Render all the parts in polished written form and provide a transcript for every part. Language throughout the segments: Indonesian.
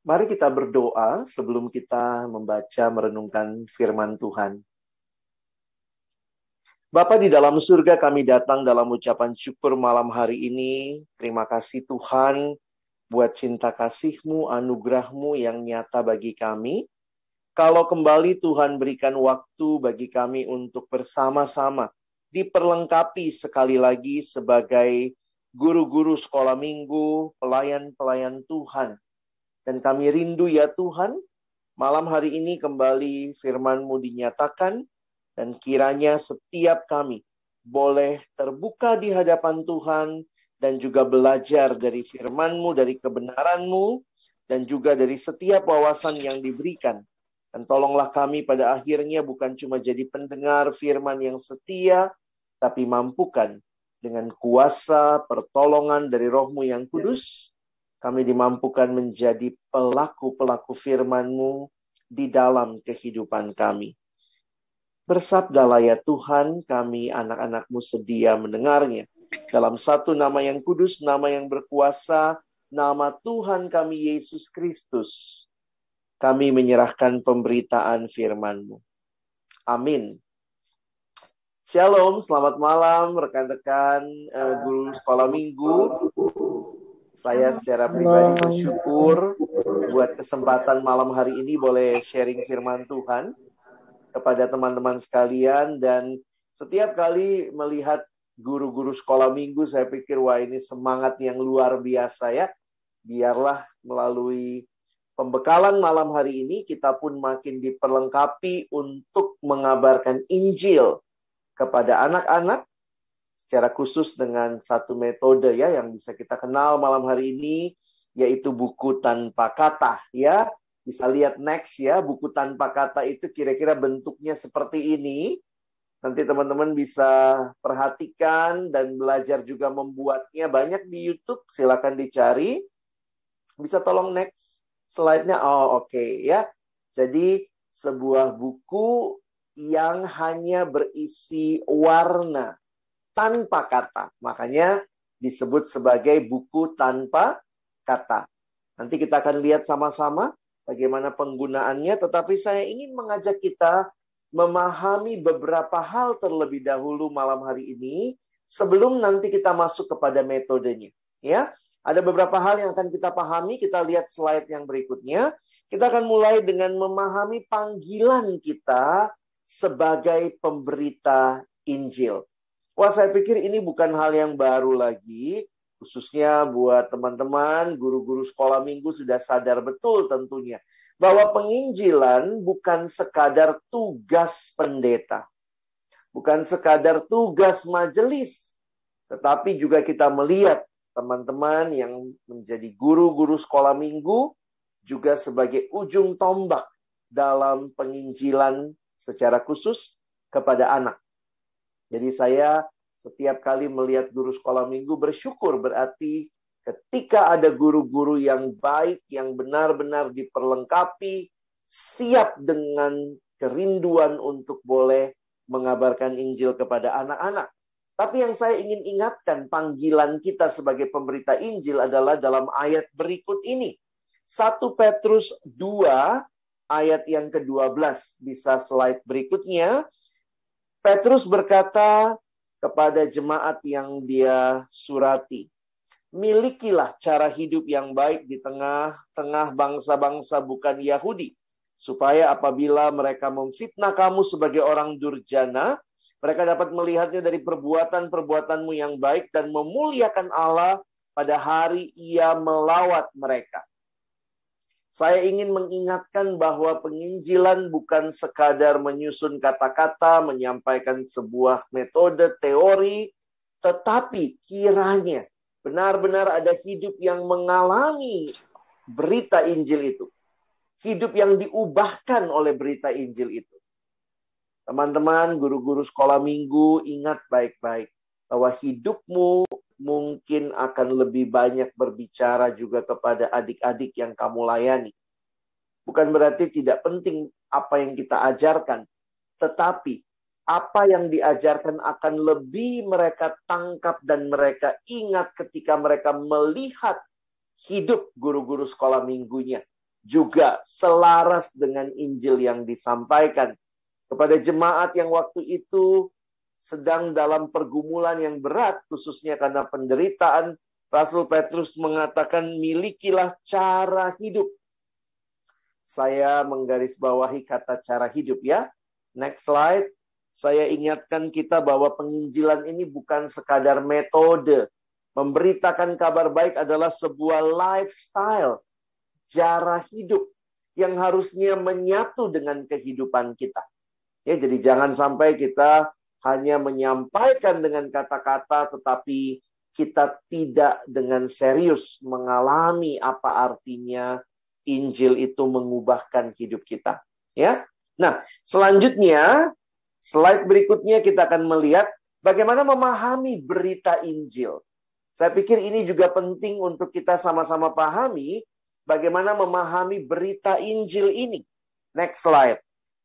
Mari kita berdoa sebelum kita membaca merenungkan firman Tuhan. Bapa di dalam surga, kami datang dalam ucapan syukur malam hari ini. Terima kasih Tuhan buat cinta kasih-Mu, anugerah-Mu yang nyata bagi kami. Kalau kembali Tuhan berikan waktu bagi kami untuk bersama-sama diperlengkapi sekali lagi sebagai guru-guru sekolah minggu, pelayan-pelayan Tuhan. Dan kami rindu ya Tuhan, malam hari ini kembali firman-Mu dinyatakan, dan kiranya setiap kami boleh terbuka di hadapan Tuhan, dan juga belajar dari firman-Mu, dari kebenaran-Mu, dan juga dari setiap wawasan yang diberikan. Dan tolonglah kami pada akhirnya bukan cuma jadi pendengar firman yang setia, tapi mampukan dengan kuasa pertolongan dari Roh-Mu yang kudus, kami dimampukan menjadi pelaku-pelaku firman-Mu di dalam kehidupan kami. Bersabdalah ya Tuhan, kami anak-anak-Mu sedia mendengarnya. Dalam satu nama yang kudus, nama yang berkuasa, nama Tuhan kami Yesus Kristus, kami menyerahkan pemberitaan firman-Mu. Amin. Shalom, selamat malam rekan-rekan guru sekolah minggu. Saya secara pribadi bersyukur buat kesempatan malam hari ini boleh sharing firman Tuhan kepada teman-teman sekalian. Dan setiap kali melihat guru-guru sekolah minggu, saya pikir wah ini semangat yang luar biasa ya. Biarlah melalui pembekalan malam hari ini kita pun makin diperlengkapi untuk mengabarkan Injil kepada anak-anak, secara khusus dengan satu metode ya yang bisa kita kenal malam hari ini, yaitu buku tanpa kata ya. Bisa lihat next ya, buku tanpa kata itu kira-kira bentuknya seperti ini. Nanti teman-teman bisa perhatikan dan belajar juga membuatnya, banyak di YouTube, silakan dicari. Bisa tolong next slide-nya. Oh, oke ya. Jadi sebuah buku yang hanya berisi warna tanpa kata. Makanya disebut sebagai buku tanpa kata. Nanti kita akan lihat sama-sama bagaimana penggunaannya. Tetapi saya ingin mengajak kita memahami beberapa hal terlebih dahulu malam hari ini, sebelum nanti kita masuk kepada metodenya. Ya, ada beberapa hal yang akan kita pahami. Kita lihat slide yang berikutnya. Kita akan mulai dengan memahami panggilan kita sebagai pemberita Injil. Wah, saya pikir ini bukan hal yang baru lagi, khususnya buat teman-teman, guru-guru sekolah minggu sudah sadar betul tentunya, bahwa penginjilan bukan sekadar tugas pendeta, bukan sekadar tugas majelis, tetapi juga kita melihat teman-teman yang menjadi guru-guru sekolah minggu juga sebagai ujung tombak dalam penginjilan secara khusus kepada anak. Jadi saya setiap kali melihat guru sekolah minggu bersyukur, berarti ketika ada guru-guru yang baik, yang benar-benar diperlengkapi, siap dengan kerinduan untuk boleh mengabarkan Injil kepada anak-anak. Tapi yang saya ingin ingatkan, panggilan kita sebagai pemberita Injil adalah dalam ayat berikut ini. 1 Petrus 2 ayat yang ke-12. Bisa slide berikutnya. Petrus berkata kepada jemaat yang dia surati, milikilah cara hidup yang baik di tengah-tengah bangsa-bangsa bukan Yahudi, supaya apabila mereka memfitnah kamu sebagai orang durjana, mereka dapat melihatnya dari perbuatan-perbuatanmu yang baik dan memuliakan Allah pada hari Ia melawat mereka. Saya ingin mengingatkan bahwa penginjilan bukan sekadar menyusun kata-kata, menyampaikan sebuah metode teori, tetapi kiranya benar-benar ada hidup yang mengalami berita Injil itu. Hidup yang diubahkan oleh berita Injil itu. Teman-teman, guru-guru sekolah minggu, ingat baik-baik bahwa hidupmu mungkin akan lebih banyak berbicara juga kepada adik-adik yang kamu layani. Bukan berarti tidak penting apa yang kita ajarkan, tetapi apa yang diajarkan akan lebih mereka tangkap dan mereka ingat ketika mereka melihat hidup guru-guru sekolah minggunya juga selaras dengan Injil yang disampaikan. Kepada jemaat yang waktu itu sedang dalam pergumulan yang berat, khususnya karena penderitaan, Rasul Petrus mengatakan, milikilah cara hidup. Saya menggarisbawahi kata cara hidup ya. Next slide. Saya ingatkan kita bahwa penginjilan ini bukan sekadar metode. Memberitakan kabar baik adalah sebuah lifestyle, cara hidup yang harusnya menyatu dengan kehidupan kita. Ya, jadi jangan sampai kita hanya menyampaikan dengan kata-kata, tetapi kita tidak dengan serius mengalami apa artinya Injil itu mengubahkan hidup kita. Ya, nah selanjutnya slide berikutnya kita akan melihat bagaimana memahami berita Injil. Saya pikir ini juga penting untuk kita sama-sama pahami bagaimana memahami berita Injil ini. Next slide.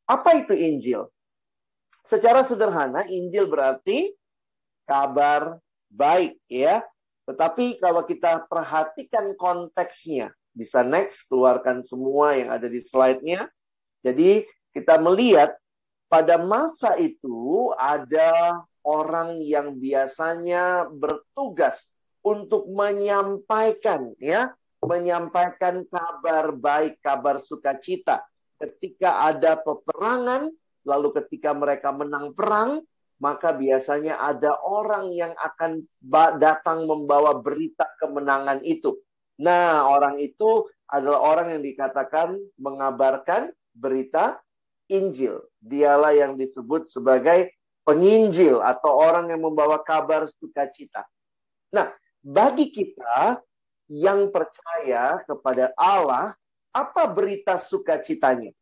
Apa itu Injil? Secara sederhana, Injil berarti kabar baik, ya. Tetapi kalau kita perhatikan konteksnya, bisa next, keluarkan semua yang ada di slide-nya. Jadi kita melihat pada masa itu ada orang yang biasanya bertugas untuk menyampaikan, ya, menyampaikan kabar baik, kabar sukacita. Ketika ada peperangan, lalu ketika mereka menang perang, maka biasanya ada orang yang akan datang membawa berita kemenangan itu. Nah, orang itu adalah orang yang dikatakan mengabarkan berita Injil. Dialah yang disebut sebagai penginjil atau orang yang membawa kabar sukacita. Nah, bagi kita yang percaya kepada Allah, apa berita sukacitanya?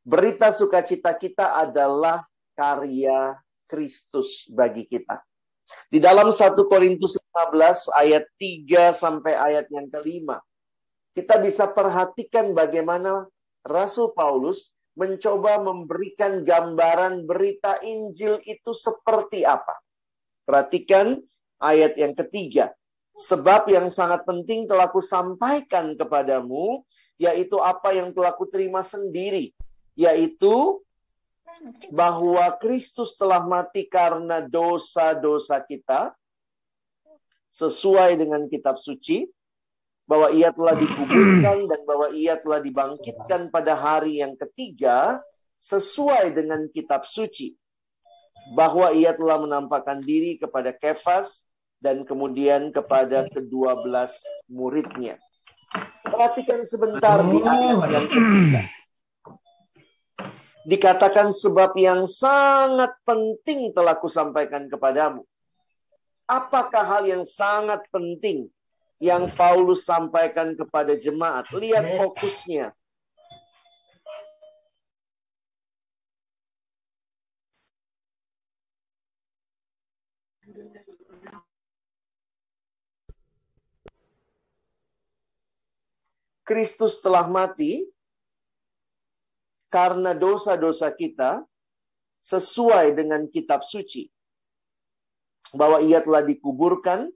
Berita sukacita kita adalah karya Kristus bagi kita. Di dalam 1 Korintus 15 ayat 3 sampai ayat yang kelima, kita bisa perhatikan bagaimana Rasul Paulus mencoba memberikan gambaran berita Injil itu seperti apa. Perhatikan ayat yang ketiga. Sebab yang sangat penting telah kusampaikan kepadamu, yaitu apa yang telah kuterima sendiri, yaitu bahwa Kristus telah mati karena dosa-dosa kita, sesuai dengan kitab suci, bahwa ia telah dikuburkan dan bahwa ia telah dibangkitkan pada hari yang ketiga, sesuai dengan kitab suci, bahwa ia telah menampakkan diri kepada Kefas dan kemudian kepada ke-12 muridnya. Perhatikan sebentar di ayat yang ketiga. Dikatakan sebab yang sangat penting telah kusampaikan kepadamu. Apakah hal yang sangat penting yang Paulus sampaikan kepada jemaat? Lihat fokusnya. Kristus telah mati karena dosa-dosa kita sesuai dengan kitab suci. Bahwa ia telah dikuburkan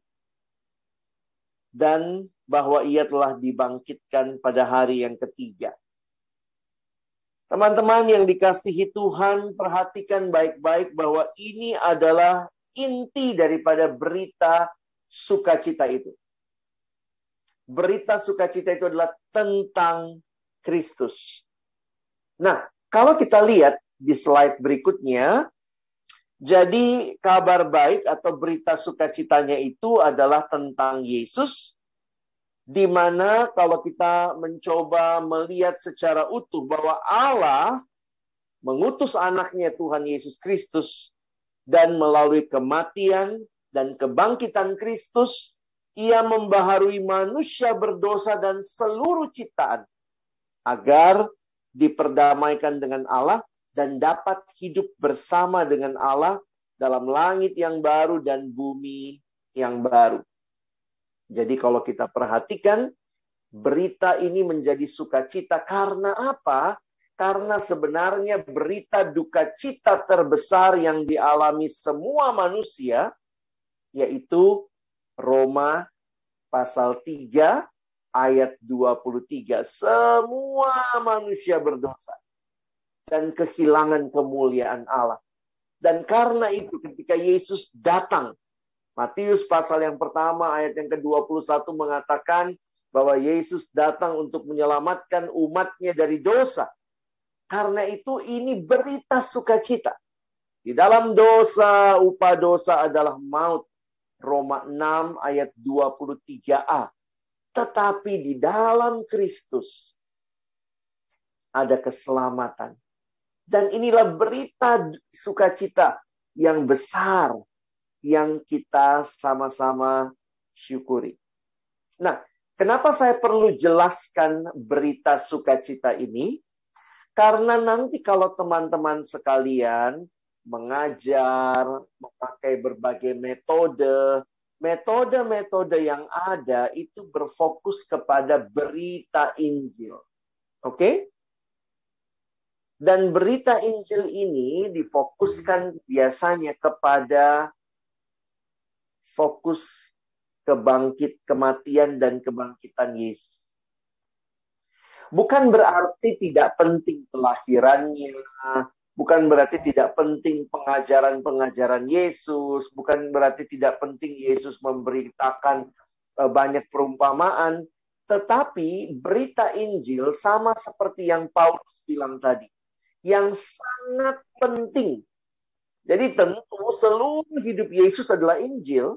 dan bahwa ia telah dibangkitkan pada hari yang ketiga. Teman-teman yang dikasihi Tuhan, perhatikan baik-baik bahwa ini adalah inti daripada berita sukacita itu. Berita sukacita itu adalah tentang Kristus. Nah, kalau kita lihat di slide berikutnya, jadi kabar baik atau berita sukacitanya itu adalah tentang Yesus, di mana kalau kita mencoba melihat secara utuh bahwa Allah mengutus anaknya Tuhan Yesus Kristus, dan melalui kematian dan kebangkitan Kristus, ia membaharui manusia berdosa dan seluruh ciptaan, agar diperdamaikan dengan Allah dan dapat hidup bersama dengan Allah dalam langit yang baru dan bumi yang baru. Jadi kalau kita perhatikan, berita ini menjadi sukacita karena apa? Karena sebenarnya berita duka cita terbesar yang dialami semua manusia, yaitu Roma pasal 3 ayat 23. Semua manusia berdosa dan kehilangan kemuliaan Allah. Dan karena itu ketika Yesus datang, Matius pasal yang pertama ayat yang ke-21 mengatakan bahwa Yesus datang untuk menyelamatkan umatnya dari dosa. Karena itu ini berita sukacita. Di dalam dosa, upah dosa adalah maut. Roma 6 ayat 23a. Tetapi di dalam Kristus ada keselamatan. Dan inilah berita sukacita yang besar yang kita sama-sama syukuri. Nah, kenapa saya perlu jelaskan berita sukacita ini? Karena nanti kalau teman-teman sekalian mengajar, memakai berbagai metode yang ada itu berfokus kepada berita Injil. Oke? Dan berita Injil ini difokuskan biasanya kepada fokus kematian dan kebangkitan Yesus. Bukan berarti tidak penting kelahirannya, bukan berarti tidak penting pengajaran-pengajaran Yesus, bukan berarti tidak penting Yesus memberitakan banyak perumpamaan, tetapi berita Injil sama seperti yang Paulus bilang tadi, yang sangat penting. Jadi tentu seluruh hidup Yesus adalah Injil,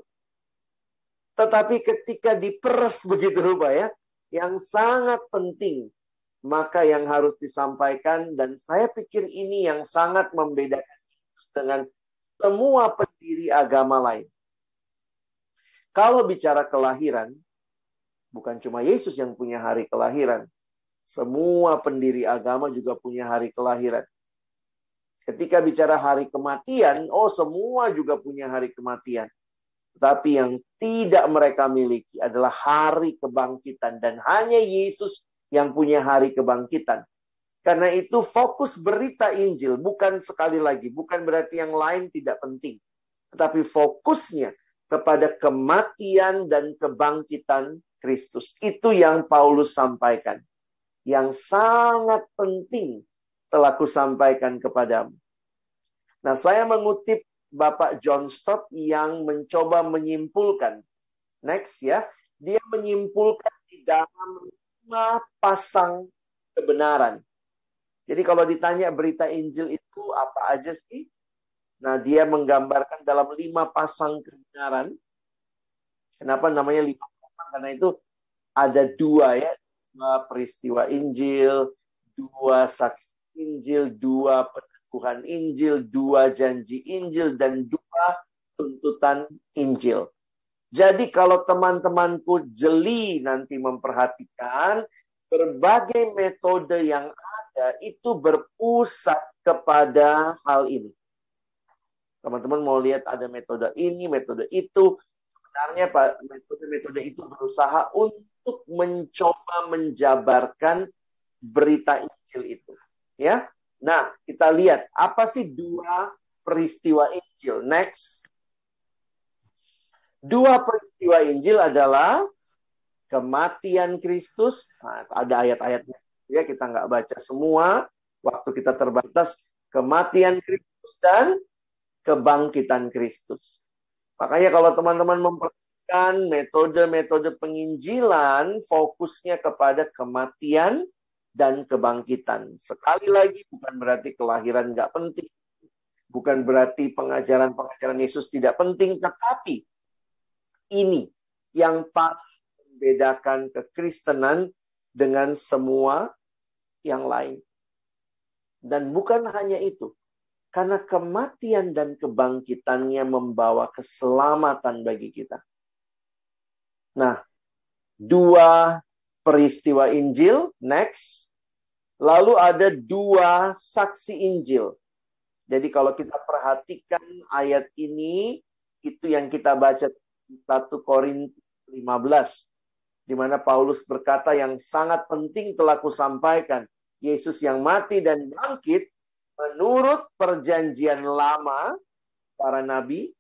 tetapi ketika diperes begitu rupa ya, yang sangat penting, maka yang harus disampaikan, dan saya pikir ini yang sangat membedakan dengan semua pendiri agama lain. Kalau bicara kelahiran, bukan cuma Yesus yang punya hari kelahiran. Semua pendiri agama juga punya hari kelahiran. Ketika bicara hari kematian, semua juga punya hari kematian. Tapi yang tidak mereka miliki adalah hari kebangkitan. Dan hanya Yesus yang punya hari kebangkitan. Karena itu fokus berita Injil. Bukan sekali lagi, bukan berarti yang lain tidak penting. Tetapi fokusnya kepada kematian dan kebangkitan Kristus. Itu yang Paulus sampaikan. Yang sangat penting telah kusampaikan kepadamu. Nah, saya mengutip Bapak John Stott yang mencoba menyimpulkan. Next ya. Dia menyimpulkan di dalam 5 pasang kebenaran. Jadi kalau ditanya berita Injil itu apa aja sih? Nah, dia menggambarkan dalam 5 pasang kebenaran. Kenapa namanya 5 pasang? Karena itu ada 2 ya. 2 peristiwa Injil, 2 saksi Injil, 2 peneguhan Injil, 2 janji Injil, dan 2 tuntutan Injil. Jadi kalau teman-temanku jeli nanti memperhatikan, berbagai metode yang ada itu berpusat kepada hal ini. Teman-teman mau lihat ada metode ini, metode itu. Sebenarnya metode-metode itu berusaha untuk mencoba menjabarkan berita Injil itu. Ya. Nah, kita lihat apa sih 2 peristiwa Injil. Next. 2 peristiwa Injil adalah kematian Kristus. Nah, ada ayat-ayatnya. Ya, kita nggak baca semua. Waktu kita terbatas. Kematian Kristus dan kebangkitan Kristus. Makanya kalau teman-teman memperhatikan metode-metode penginjilan, fokusnya kepada kematian dan kebangkitan. Sekali lagi, bukan berarti kelahiran nggak penting. Bukan berarti pengajaran-pengajaran Yesus tidak penting. Tetapi ini yang paling membedakan kekristenan dengan semua yang lain. Dan bukan hanya itu. Karena kematian dan kebangkitannya membawa keselamatan bagi kita. Nah, 2 peristiwa Injil, next. Lalu ada 2 saksi Injil. Jadi kalau kita perhatikan ayat ini, itu yang kita baca 1 Korintus 15. Di mana Paulus berkata yang sangat penting telah kusampaikan. Yesus yang mati dan bangkit menurut perjanjian lama para nabi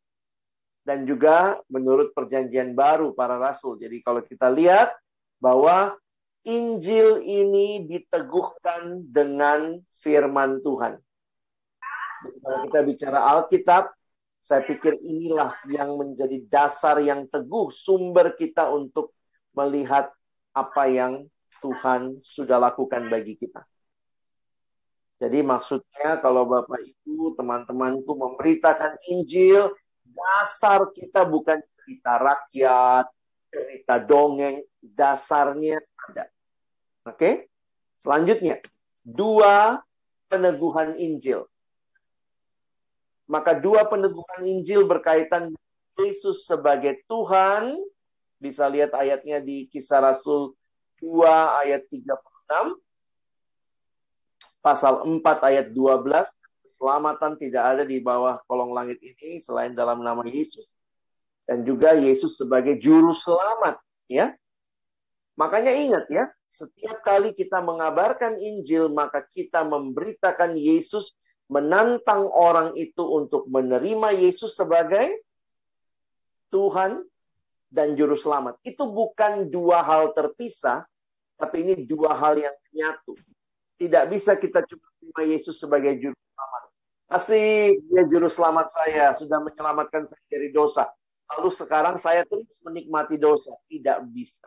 dan juga menurut perjanjian baru para rasul. Jadi kalau kita lihat bahwa Injil ini diteguhkan dengan firman Tuhan. Jadi kalau kita bicara Alkitab, saya pikir inilah yang menjadi dasar yang teguh, sumber kita untuk melihat apa yang Tuhan sudah lakukan bagi kita. Jadi maksudnya kalau Bapak Ibu, teman-temanku memberitakan Injil, dasar kita bukan cerita rakyat, cerita dongeng, dasarnya ada. Oke? Selanjutnya, 2 peneguhan Injil. Maka 2 peneguhan Injil berkaitan dengan Yesus sebagai Tuhan. Bisa lihat ayatnya di Kisah Rasul 2 ayat 36. Pasal 4 ayat 12. Keselamatan tidak ada di bawah kolong langit ini selain dalam nama Yesus. Dan juga Yesus sebagai juru selamat. Ya. Makanya ingat ya, setiap kali kita mengabarkan Injil, maka kita memberitakan Yesus, menantang orang itu untuk menerima Yesus sebagai Tuhan dan Juru Selamat. Itu bukan 2 hal terpisah, tapi ini 2 hal yang menyatu. Tidak bisa kita cuma terima Yesus sebagai Juru Selamat. Asik, dia Juru Selamat saya, sudah menyelamatkan saya dari dosa. Lalu sekarang saya terus menikmati dosa. Tidak bisa.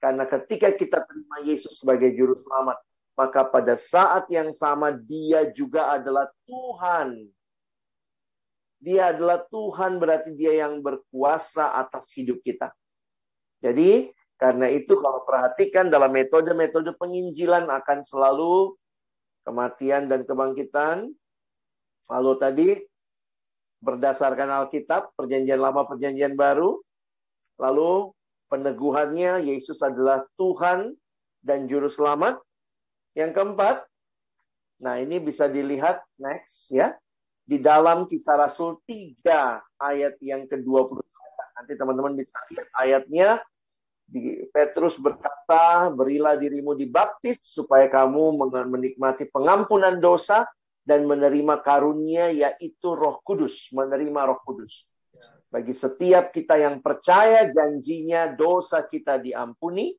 Karena ketika kita terima Yesus sebagai Juru Selamat, maka pada saat yang sama dia juga adalah Tuhan. Dia adalah Tuhan, berarti dia yang berkuasa atas hidup kita. Jadi, karena itu kalau perhatikan dalam metode-metode penginjilan akan selalu kematian dan kebangkitan. Lalu tadi, berdasarkan Alkitab, Perjanjian Lama, Perjanjian Baru. Lalu, peneguhannya, Yesus adalah Tuhan dan Juru Selamat. Yang keempat, nah ini bisa dilihat next ya. Di dalam Kisah Rasul 3 ayat yang ke-20. Nanti teman-teman bisa lihat ayatnya. Petrus berkata, berilah dirimu dibaptis supaya kamu menikmati pengampunan dosa dan menerima karunia yaitu Roh Kudus. Menerima Roh Kudus. Bagi setiap kita yang percaya, janjinya dosa kita diampuni.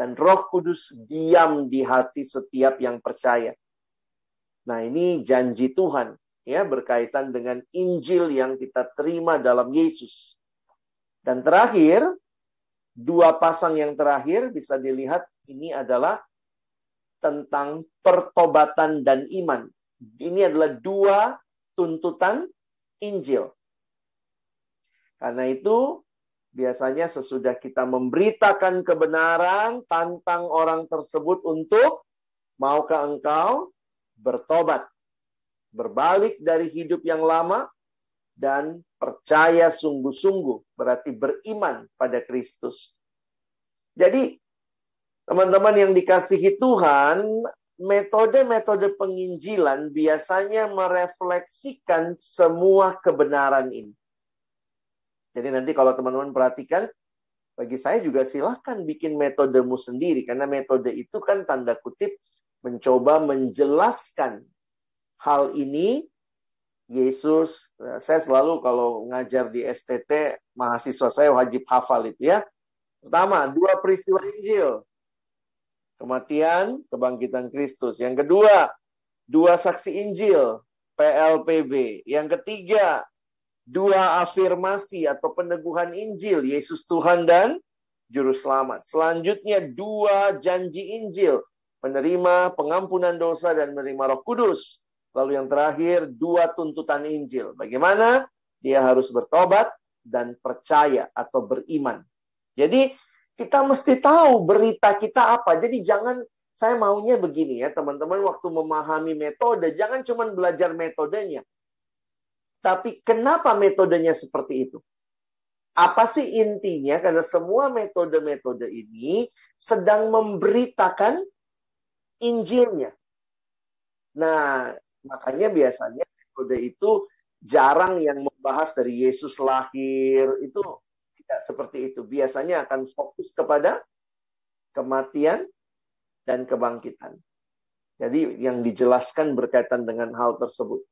Dan Roh Kudus diam di hati setiap yang percaya. Nah, ini janji Tuhan ya, berkaitan dengan Injil yang kita terima dalam Yesus. Dan terakhir, 2 pasang yang terakhir bisa dilihat ini adalah tentang pertobatan dan iman. Ini adalah 2 tuntutan Injil. Karena itu biasanya sesudah kita memberitakan kebenaran, tantang orang tersebut untuk, maukah engkau bertobat, berbalik dari hidup yang lama, dan percaya sungguh-sungguh, berarti beriman pada Kristus. Jadi, teman-teman yang dikasihi Tuhan, metode-metode penginjilan biasanya merefleksikan semua kebenaran ini. Jadi nanti kalau teman-teman perhatikan, bagi saya juga silahkan bikin metodemu sendiri. Karena metode itu kan tanda kutip mencoba menjelaskan hal ini. Yesus, saya selalu kalau ngajar di STT, mahasiswa saya wajib hafal itu ya. Pertama, 2 peristiwa Injil. Kematian, kebangkitan Kristus. Yang kedua, 2 saksi Injil, PLPB. Yang ketiga, 2 afirmasi atau peneguhan Injil, Yesus Tuhan dan Juru Selamat. Selanjutnya 2 janji Injil, menerima pengampunan dosa dan menerima Roh Kudus. Lalu yang terakhir 2 tuntutan Injil. Bagaimana dia harus bertobat dan percaya atau beriman. Jadi kita mesti tahu berita kita apa. Jadi jangan, saya maunya begini ya teman-teman, waktu memahami metode, jangan cuma belajar metodenya. Tapi kenapa metodenya seperti itu? Apa sih intinya? Karena semua metode-metode ini sedang memberitakan Injilnya. Nah, makanya biasanya metode itu jarang yang membahas dari Yesus lahir. Itu tidak seperti itu. Biasanya akan fokus kepada kematian dan kebangkitan. Jadi yang dijelaskan berkaitan dengan hal tersebut.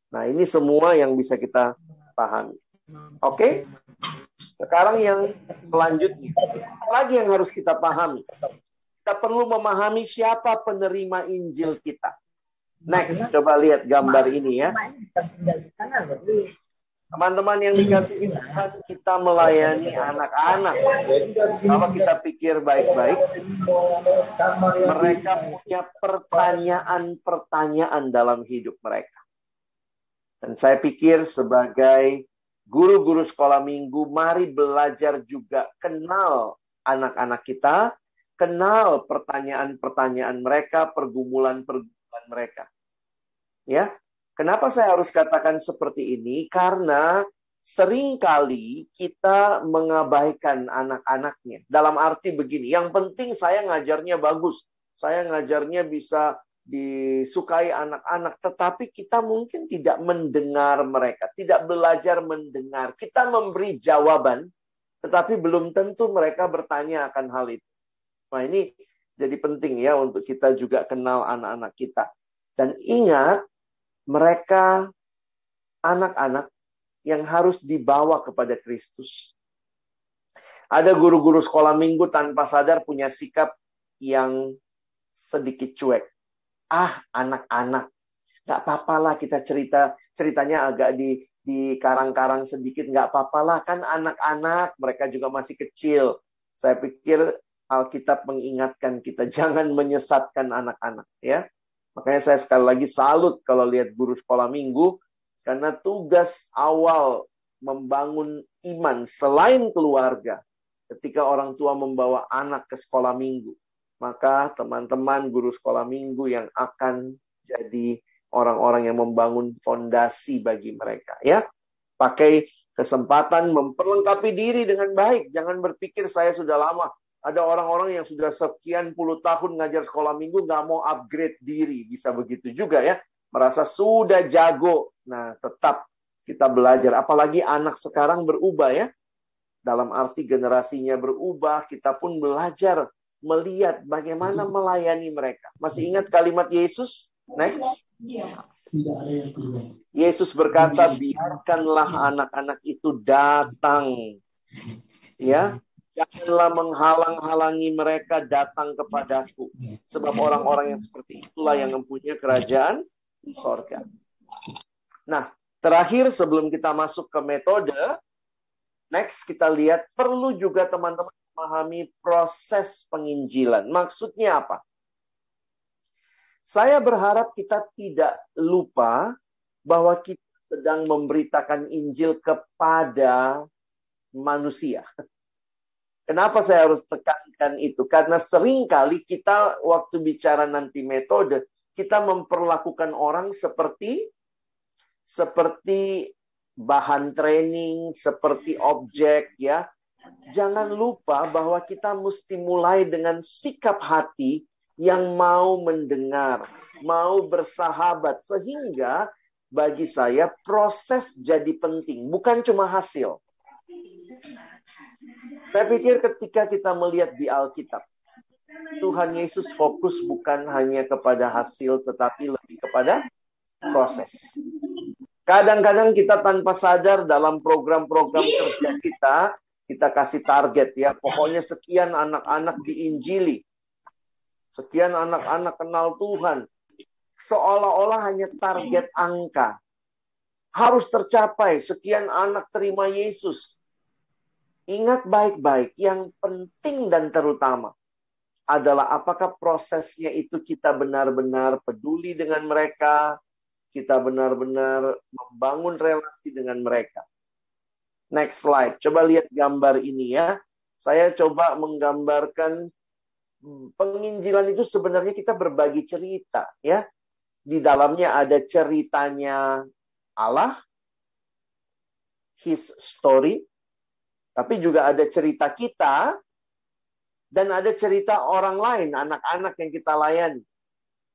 Nah, ini semua yang bisa kita pahami. Oke? Sekarang yang selanjutnya, apa lagi yang harus kita pahami? Kita perlu memahami siapa penerima Injil kita. Next, coba lihat gambar ini ya. Teman-teman yang dikasihi Tuhan, kita melayani anak-anak. Kalau kita pikir baik-baik, mereka punya pertanyaan-pertanyaan dalam hidup mereka. Dan saya pikir sebagai guru-guru sekolah minggu, mari belajar juga kenal anak-anak kita, kenal pertanyaan-pertanyaan mereka, pergumulan-pergumulan mereka. Ya, kenapa saya harus katakan seperti ini? Karena seringkali kita mengabaikan anak-anaknya. Dalam arti begini, yang penting saya ngajarnya bagus. Saya ngajarnya bisa disukai anak-anak. Tetapi kita mungkin tidak mendengar mereka. Tidak belajar mendengar. Kita memberi jawaban, tetapi belum tentu mereka bertanya akan hal itu. Nah, ini jadi penting ya untuk kita juga kenal anak-anak kita. Dan ingat, mereka anak-anak yang harus dibawa kepada Kristus. Ada guru-guru sekolah minggu tanpa sadar punya sikap yang sedikit cuek. Anak-anak. Gak apa-apalah kita ceritanya agak di karang-karang sedikit. Gak apa-apalah, kan anak-anak. Mereka juga masih kecil. Saya pikir Alkitab mengingatkan kita, jangan menyesatkan anak-anak. Ya. Makanya saya sekali lagi salut kalau lihat guru sekolah minggu, karena tugas awal membangun iman selain keluarga, ketika orang tua membawa anak ke sekolah minggu, maka teman-teman guru sekolah minggu yang akan jadi orang-orang yang membangun fondasi bagi mereka. Ya, pakai kesempatan memperlengkapi diri dengan baik. Jangan berpikir saya sudah lama. Ada orang-orang yang sudah sekian puluh tahun ngajar sekolah minggu nggak mau upgrade diri. Bisa begitu juga ya. Merasa sudah jago. Nah, tetap kita belajar. Apalagi anak sekarang berubah ya. Dalam arti generasinya berubah, kita pun belajar melihat bagaimana melayani mereka. Masih ingat kalimat Yesus? Next. Yesus berkata, biarkanlah anak-anak itu datang. Ya. Janganlah menghalang-halangi mereka datang kepadaku. Sebab orang-orang yang seperti itulah yang mempunyai kerajaan sorga. Nah, terakhir sebelum kita masuk ke metode, next kita lihat perlu juga teman-teman memahami proses penginjilan. Maksudnya apa? Saya berharap kita tidak lupa bahwa kita sedang memberitakan Injil kepada manusia. Kenapa saya harus tekankan itu? Karena seringkali kita waktu bicara nanti metode, kita memperlakukan orang seperti bahan training, seperti objek ya. Jangan lupa bahwa kita mesti mulai dengan sikap hati yang mau mendengar, mau bersahabat. Sehingga bagi saya proses jadi penting, bukan cuma hasil. Saya pikir ketika kita melihat di Alkitab, Tuhan Yesus fokus bukan hanya kepada hasil, tetapi lebih kepada proses. Kadang-kadang kita tanpa sadar dalam program-program kerja kita kasih target ya. Pokoknya sekian anak-anak diinjili. Sekian anak-anak kenal Tuhan. Seolah-olah hanya target angka. Harus tercapai, sekian anak terima Yesus. Ingat baik-baik, yang penting dan terutama adalah apakah prosesnya itu kita benar-benar peduli dengan mereka, kita benar-benar membangun relasi dengan mereka. Next slide, coba lihat gambar ini ya. Saya coba menggambarkan penginjilan itu sebenarnya kita berbagi cerita ya. Di dalamnya ada ceritanya Allah, His story, tapi juga ada cerita kita, dan ada cerita orang lain, anak-anak yang kita layani.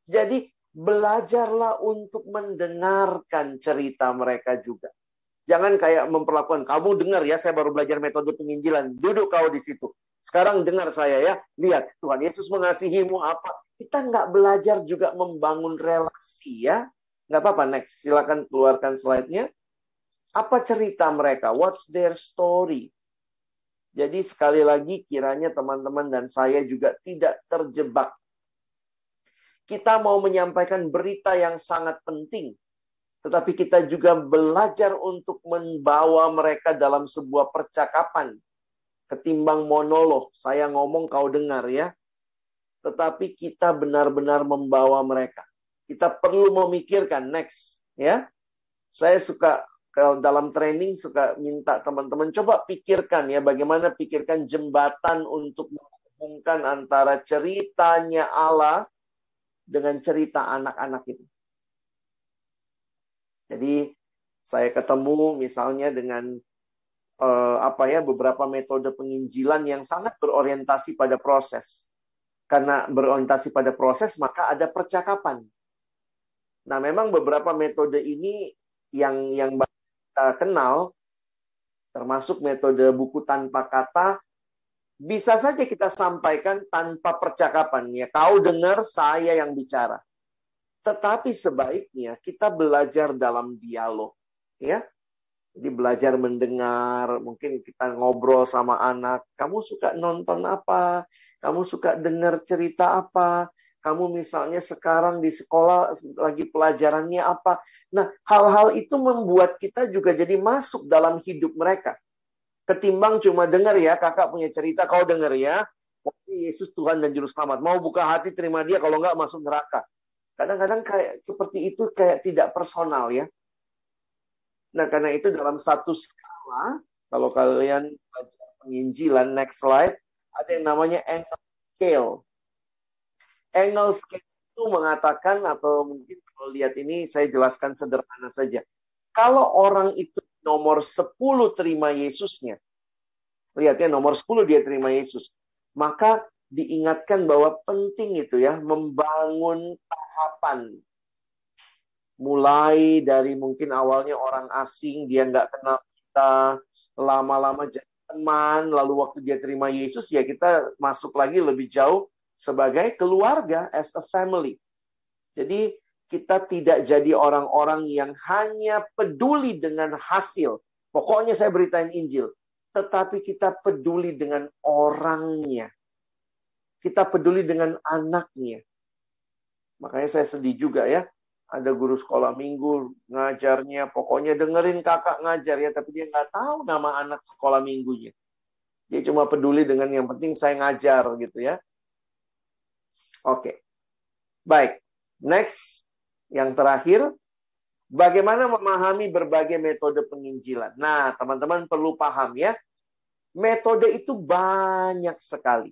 Jadi, belajarlah untuk mendengarkan cerita mereka juga. Jangan kayak memperlakukan, kamu dengar ya, saya baru belajar metode penginjilan. Duduk kau di situ. Sekarang dengar saya ya. Lihat, Tuhan Yesus mengasihimu apa. Kita nggak belajar juga membangun relasi ya. Nggak apa-apa, next. Silakan keluarkan slide-nya. Apa cerita mereka? What's their story? Jadi sekali lagi kiranya teman-teman dan saya juga tidak terjebak. Kita mau menyampaikan berita yang sangat penting, tetapi kita juga belajar untuk membawa mereka dalam sebuah percakapan. Ketimbang monolog, saya ngomong kau dengar ya. Tetapi kita benar-benar membawa mereka. Kita perlu memikirkan next ya. Saya suka kalau dalam training suka minta teman-teman coba pikirkan ya bagaimana pikirkan jembatan untuk menghubungkan antara ceritanya Allah dengan cerita anak-anak itu. Jadi saya ketemu misalnya dengan beberapa metode penginjilan yang sangat berorientasi pada proses. Karena berorientasi pada proses maka ada percakapan. Nah, memang beberapa metode ini yang kita kenal, termasuk metode buku tanpa kata, bisa saja kita sampaikan tanpa percakapan. Ya, kau dengar, saya yang bicara. Tetapi sebaiknya kita belajar dalam dialog. Ya, jadi belajar mendengar, mungkin kita ngobrol sama anak. Kamu suka nonton apa? Kamu suka dengar cerita apa? Kamu misalnya sekarang di sekolah lagi pelajarannya apa? Nah, hal-hal itu membuat kita juga jadi masuk dalam hidup mereka. Ketimbang cuma dengar ya, kakak punya cerita, kau dengar ya. Yesus Tuhan dan Juru Selamat. Mau buka hati, terima dia, kalau enggak masuk neraka. Kadang-kadang kayak seperti itu kayak tidak personal ya. Nah, karena itu dalam satu skala, kalau kalian belajar penginjilan, next slide, ada yang namanya angle scale. Angle scale itu mengatakan, atau mungkin kalau lihat ini, saya jelaskan sederhana saja. Kalau orang itu nomor 10 terima Yesusnya, lihat ya, nomor 10 dia terima Yesus, maka diingatkan bahwa penting itu ya, membangun tahapan. Mulai dari mungkin awalnya orang asing, dia nggak kenal kita, lama-lama jadi teman, lalu waktu dia terima Yesus, ya kita masuk lagi lebih jauh sebagai keluarga, as a family. Jadi kita tidak jadi orang-orang yang hanya peduli dengan hasil. Pokoknya saya beritain Injil. Tetapi kita peduli dengan orangnya. Kita peduli dengan anaknya. Makanya saya sedih juga ya. Ada guru sekolah minggu ngajarnya. Pokoknya dengerin kakak ngajar ya. Tapi dia nggak tahu nama anak sekolah minggunya. Dia cuma peduli dengan yang penting saya ngajar gitu ya. Oke. Baik. Next. Yang terakhir. Bagaimana memahami berbagai metode penginjilan. Nah, teman-teman perlu paham ya. Metode itu banyak sekali.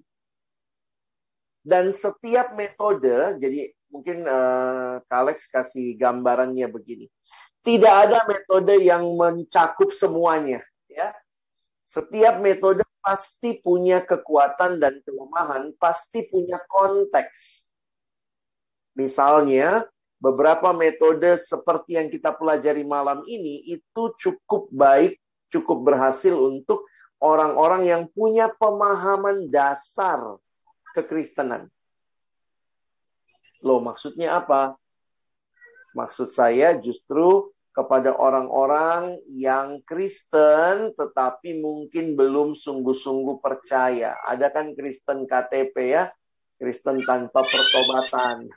Dan setiap metode, jadi mungkin Kak Alex kasih gambarannya begini. Tidak ada metode yang mencakup semuanya. Ya. Setiap metode pasti punya kekuatan dan kelemahan, pasti punya konteks. Misalnya, beberapa metode seperti yang kita pelajari malam ini, itu cukup baik, cukup berhasil untuk orang-orang yang punya pemahaman dasar kekristenan. Loh, maksudnya apa? Maksud saya justru kepada orang-orang yang Kristen tetapi mungkin belum sungguh-sungguh percaya. Ada kan Kristen KTP ya, Kristen tanpa pertobatan.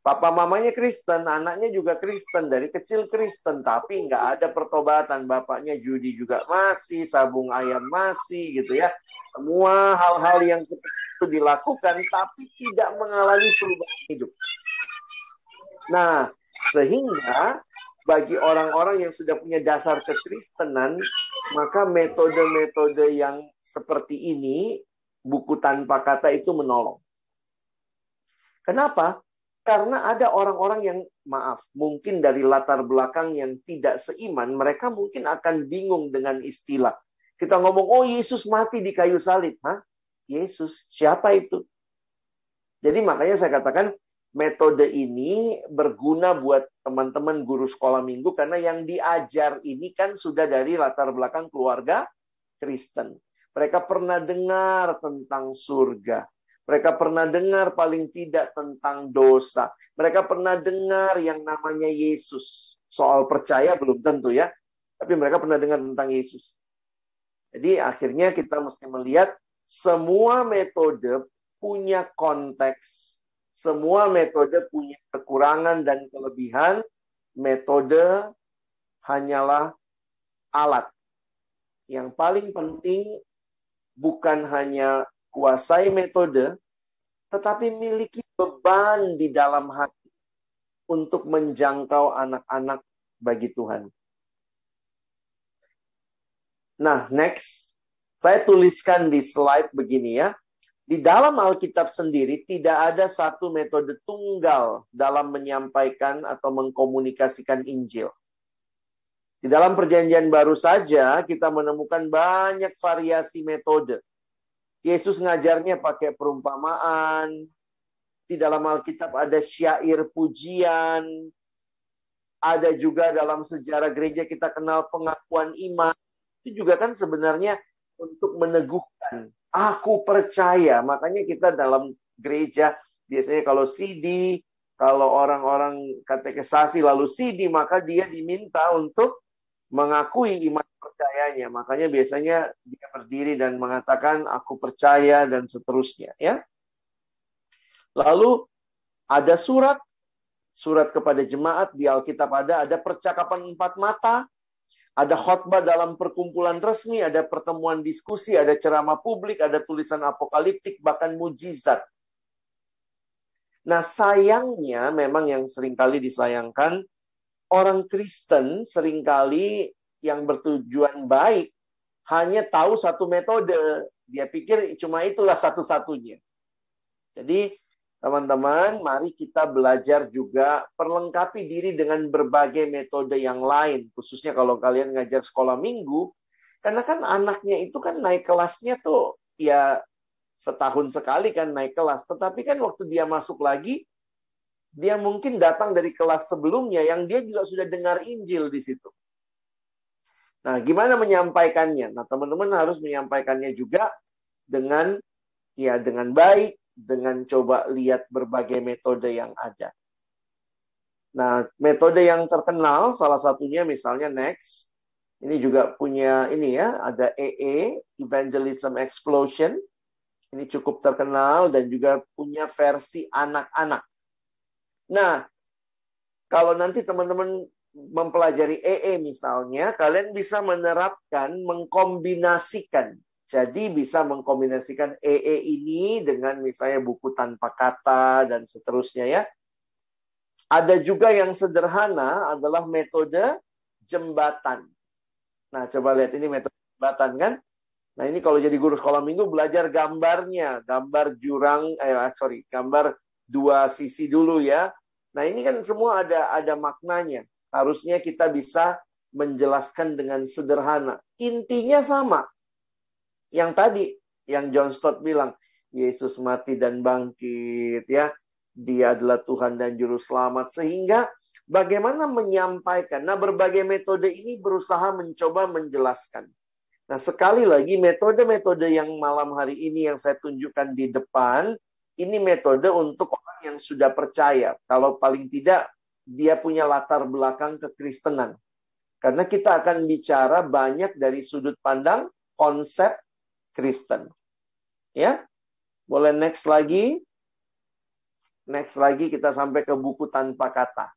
Papa mamanya Kristen, anaknya juga Kristen, dari kecil Kristen, tapi nggak ada pertobatan. Bapaknya judi juga masih, sabung ayam masih gitu ya. Semua hal-hal yang seperti itu dilakukan, tapi tidak mengalami perubahan hidup. Nah, sehingga bagi orang-orang yang sudah punya dasar kekristenan, maka metode-metode yang seperti ini, buku tanpa kata itu menolong. Kenapa? Karena ada orang-orang yang, maaf, mungkin dari latar belakang yang tidak seiman, mereka mungkin akan bingung dengan istilah. Kita ngomong, oh Yesus mati di kayu salib. Hah? Yesus, siapa itu? Jadi makanya saya katakan, metode ini berguna buat teman-teman guru sekolah minggu, karena yang diajar ini kan sudah dari latar belakang keluarga Kristen. Mereka pernah dengar tentang surga. Mereka pernah dengar paling tidak tentang dosa. Mereka pernah dengar yang namanya Yesus. Soal percaya belum tentu ya. Tapi mereka pernah dengar tentang Yesus. Jadi akhirnya kita mesti melihat semua metode punya konteks, semua metode punya kekurangan dan kelebihan. Metode hanyalah alat. Yang paling penting bukan hanya kuasai metode, tetapi miliki beban di dalam hati untuk menjangkau anak-anak bagi Tuhan. Nah, next. Saya tuliskan di slide begini ya. Di dalam Alkitab sendiri tidak ada satu metode tunggal dalam menyampaikan atau mengkomunikasikan Injil. Di dalam Perjanjian Baru saja kita menemukan banyak variasi metode. Yesus ngajarnya pakai perumpamaan. Di dalam Alkitab ada syair pujian. Ada juga dalam sejarah gereja kita kenal pengakuan iman. Itu juga kan sebenarnya untuk meneguhkan. Aku percaya. Makanya kita dalam gereja, biasanya kalau CD, kalau orang-orang katekesasi lalu CD, maka dia diminta untuk mengakui iman percayanya. Makanya biasanya dia berdiri dan mengatakan, aku percaya, dan seterusnya. Ya. Lalu ada surat kepada jemaat di Alkitab ada percakapan empat mata, ada khotbah dalam perkumpulan resmi, ada pertemuan diskusi, ada ceramah publik, ada tulisan apokaliptik, bahkan mujizat. Nah, sayangnya memang yang seringkali disayangkan, orang Kristen seringkali yang bertujuan baik hanya tahu satu metode. Dia pikir cuma itulah satu-satunya. Jadi, teman-teman, mari kita belajar juga perlengkapi diri dengan berbagai metode yang lain. Khususnya kalau kalian ngajar sekolah minggu. Karena kan anaknya itu kan naik kelasnya tuh ya setahun sekali kan naik kelas. Tetapi kan waktu dia masuk lagi, dia mungkin datang dari kelas sebelumnya yang dia juga sudah dengar Injil di situ. Nah, gimana menyampaikannya? Nah, teman-teman harus menyampaikannya juga dengan baik, dengan coba lihat berbagai metode yang ada. Nah, metode yang terkenal, salah satunya misalnya Next. Ini juga punya ini ya, ada Evangelism Explosion. Ini cukup terkenal dan juga punya versi anak-anak. Nah, kalau nanti teman-teman mempelajari misalnya, kalian bisa menerapkan, mengkombinasikan. Jadi bisa mengkombinasikan ini dengan misalnya buku tanpa kata dan seterusnya ya. Ada juga yang sederhana adalah metode jembatan. Nah, coba lihat ini metode jembatan kan. Nah, ini kalau jadi guru sekolah minggu belajar gambarnya, gambar gambar dua sisi dulu ya. Nah, ini kan semua ada maknanya. Harusnya kita bisa menjelaskan dengan sederhana. Intinya sama. Yang tadi, yang John Stott bilang, Yesus mati dan bangkit, ya. Dia adalah Tuhan dan Juru Selamat. Sehingga bagaimana menyampaikan. Nah, berbagai metode ini berusaha mencoba menjelaskan. Nah, sekali lagi metode-metode yang malam hari ini yang saya tunjukkan di depan, ini metode untuk orang yang sudah percaya. Kalau paling tidak, dia punya latar belakang kekristenan. Karena kita akan bicara banyak dari sudut pandang konsep Kristen. Ya, boleh next lagi. Next lagi kita sampai ke buku tanpa kata.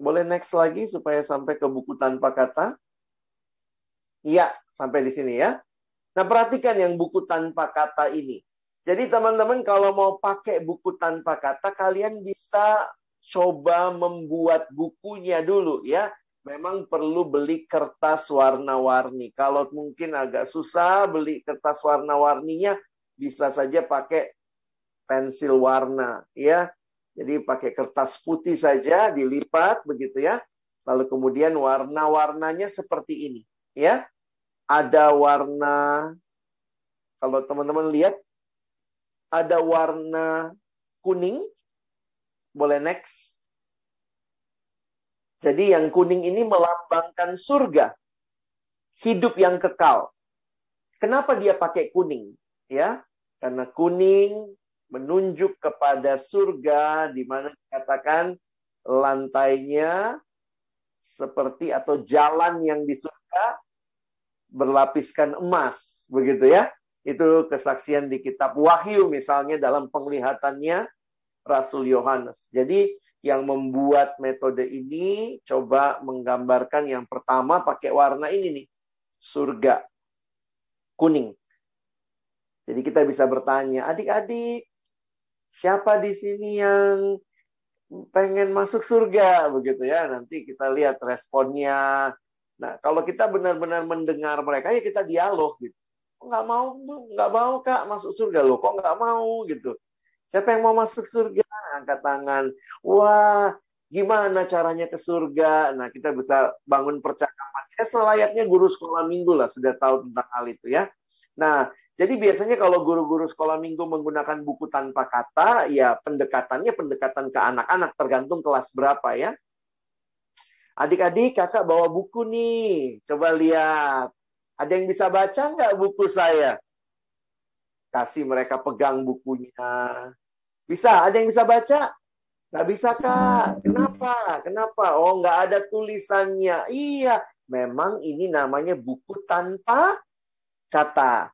Boleh next lagi supaya sampai ke buku tanpa kata. Ya, sampai di sini ya. Nah, perhatikan yang buku tanpa kata ini. Jadi teman-teman kalau mau pakai buku tanpa kata, kalian bisa coba membuat bukunya dulu ya. Memang perlu beli kertas warna-warni. Kalau mungkin agak susah beli kertas warna-warninya, bisa saja pakai pensil warna ya. Jadi pakai kertas putih saja, dilipat begitu ya. Lalu kemudian warna-warnanya seperti ini ya. Ada warna, kalau teman-teman lihat, ada warna kuning. Boleh next. Jadi yang kuning ini melambangkan surga. Hidup yang kekal. Kenapa dia pakai kuning? Ya, karena kuning menunjuk kepada surga, di mana dikatakan lantainya seperti atau jalan yang di surga surga berlapiskan emas, begitu ya. Itu kesaksian di kitab Wahyu misalnya dalam penglihatannya Rasul Yohanes. Jadi yang membuat metode ini coba menggambarkan yang pertama pakai warna ini nih, surga kuning. Jadi kita bisa bertanya, adik-adik, siapa di sini yang pengen masuk surga, begitu ya? Nanti kita lihat responnya. Nah, kalau kita benar-benar mendengar mereka, ya kita dialog gitu. Nggak mau Kak masuk surga loh. Kok nggak mau gitu? Siapa yang mau masuk surga? Angkat tangan. Wah, gimana caranya ke surga? Nah, kita bisa bangun percakapan. Ya, selayaknya guru sekolah minggu lah sudah tahu tentang hal itu ya. Nah, jadi biasanya kalau guru-guru sekolah minggu menggunakan buku tanpa kata, ya pendekatannya pendekatan ke anak-anak, tergantung kelas berapa ya. Adik-adik, kakak bawa buku nih. Coba lihat. Ada yang bisa baca nggak buku saya? Kasih mereka pegang bukunya. Bisa? Ada yang bisa baca? Nggak bisa, Kak. Kenapa? Kenapa? Oh, nggak ada tulisannya. Iya, memang ini namanya buku tanpa kata.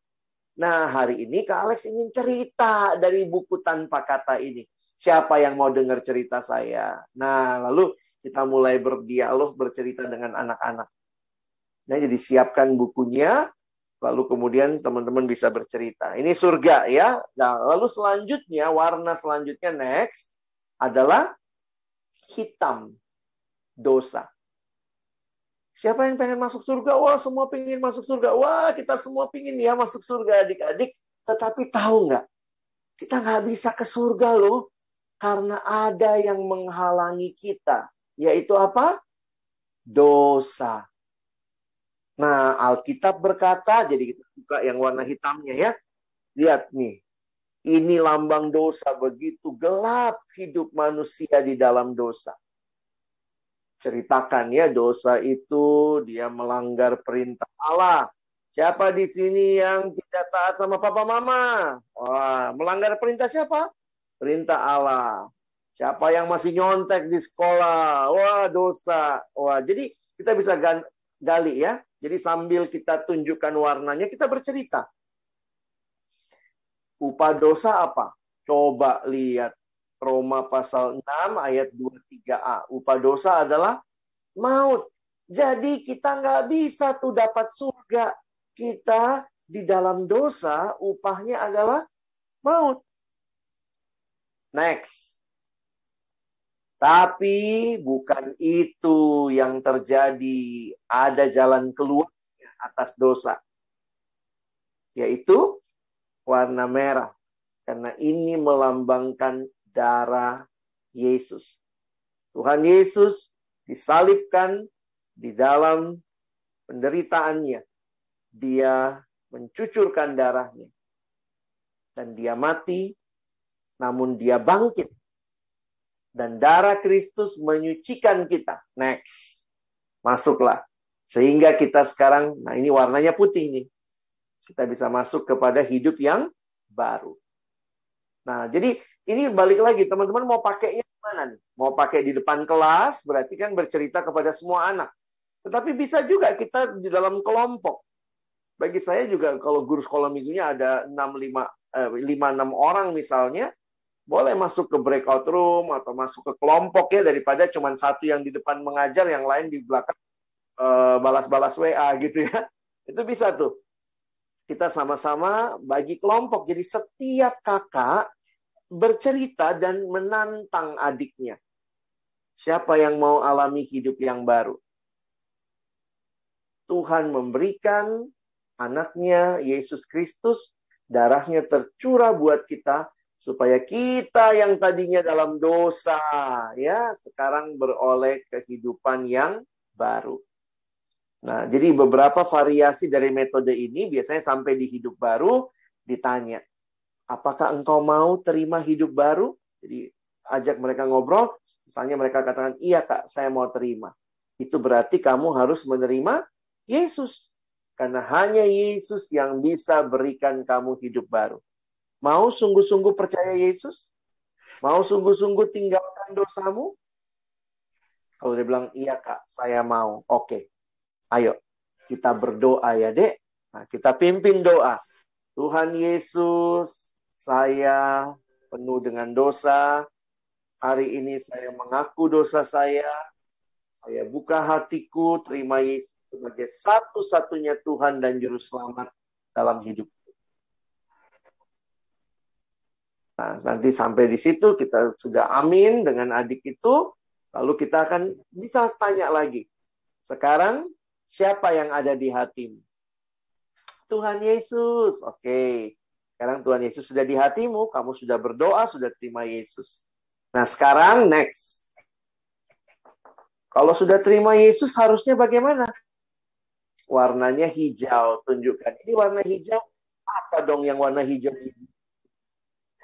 Nah, hari ini Kak Alex ingin cerita dari buku tanpa kata ini. Siapa yang mau dengar cerita saya? Nah, lalu kita mulai berdialog, bercerita dengan anak-anak. Nah, jadi siapkan bukunya, lalu kemudian teman-teman bisa bercerita. Ini surga ya. Nah, lalu selanjutnya, warna selanjutnya next adalah hitam, dosa. Siapa yang pengen masuk surga? Wah, semua pengen masuk surga. Wah, kita semua pengen ya masuk surga, adik-adik. Tetapi tahu nggak? Kita nggak bisa ke surga loh. Karena ada yang menghalangi kita. Yaitu apa? Dosa. Nah, Alkitab berkata, jadi kita buka yang warna hitamnya ya. Lihat nih. Ini lambang dosa, begitu gelap hidup manusia di dalam dosa. Ceritakan ya, dosa itu dia melanggar perintah Allah. Siapa di sini yang tidak taat sama papa mama? Wah, melanggar perintah siapa? Perintah Allah. Siapa yang masih nyontek di sekolah? Wah, dosa. Wah, jadi kita bisa gali ya. Jadi sambil kita tunjukkan warnanya, kita bercerita. Upah dosa apa? Coba lihat. Roma pasal 6 ayat 23a. Upah dosa adalah maut. Jadi kita nggak bisa tuh dapat surga. Kita di dalam dosa, upahnya adalah maut. Next. Tapi bukan itu yang terjadi. Ada jalan keluar atas dosa. Yaitu warna merah. Karena ini melambangkan darah Yesus. Tuhan Yesus disalibkan di dalam penderitaannya. Dia mencucurkan darahnya. Dan dia mati, namun dia bangkit. Dan darah Kristus menyucikan kita. Next. Masuklah. Sehingga kita sekarang, nah ini warnanya putih nih. Kita bisa masuk kepada hidup yang baru. Nah, jadi ini balik lagi, teman-teman mau pakainya mana nih? Mau pakai di depan kelas, berarti kan bercerita kepada semua anak. Tetapi bisa juga kita di dalam kelompok. Bagi saya juga kalau guru sekolah minggunya ada 5-6 orang misalnya, boleh masuk ke breakout room atau masuk ke kelompok ya, daripada cuma satu yang di depan mengajar, yang lain di belakang balas-balas WA gitu ya. Itu bisa tuh. Kita sama-sama bagi kelompok. Jadi setiap kakak bercerita dan menantang adiknya. Siapa yang mau alami hidup yang baru? Tuhan memberikan anaknya, Yesus Kristus, darahnya tercurah buat kita, supaya kita yang tadinya dalam dosa, ya sekarang beroleh kehidupan yang baru. Nah, jadi beberapa variasi dari metode ini, biasanya sampai di hidup baru, ditanya, apakah engkau mau terima hidup baru? Jadi ajak mereka ngobrol. Misalnya mereka katakan, iya Kak, saya mau terima. Itu berarti kamu harus menerima Yesus. Karena hanya Yesus yang bisa berikan kamu hidup baru. Mau sungguh-sungguh percaya Yesus? Mau sungguh-sungguh tinggalkan dosamu? Kalau dia bilang, iya Kak, saya mau. Oke, ayo. Kita berdoa ya, Dek. Nah, kita pimpin doa. Tuhan Yesus, saya penuh dengan dosa. Hari ini saya mengaku dosa saya. Saya buka hatiku, terima Yesus sebagai satu-satunya Tuhan dan Juru Selamat dalam hidup. Nah, nanti sampai di situ kita sudah amin dengan adik itu. Lalu kita akan bisa tanya lagi. Sekarang siapa yang ada di hatimu? Tuhan Yesus. Oke. Sekarang Tuhan Yesus sudah di hatimu. Kamu sudah berdoa, sudah terima Yesus. Nah sekarang next. Kalau sudah terima Yesus harusnya bagaimana? Warnanya hijau. Tunjukkan. Ini warna hijau. Apa dong yang warna hijau ini?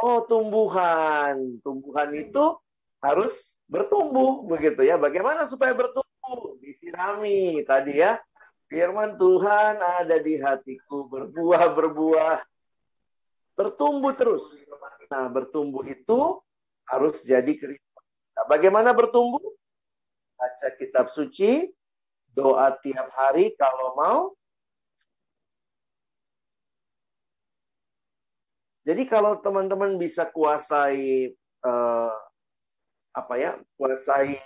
Oh, tumbuhan. Tumbuhan itu harus bertumbuh. Begitu ya. Bagaimana supaya bertumbuh? Disirami tadi ya. Firman Tuhan ada di hatiku. Berbuah-berbuah. Bertumbuh terus. Nah, bertumbuh itu harus jadi kehidupan. Nah, bagaimana bertumbuh? Baca kitab suci, doa tiap hari kalau mau. Jadi kalau teman-teman bisa kuasai kuasai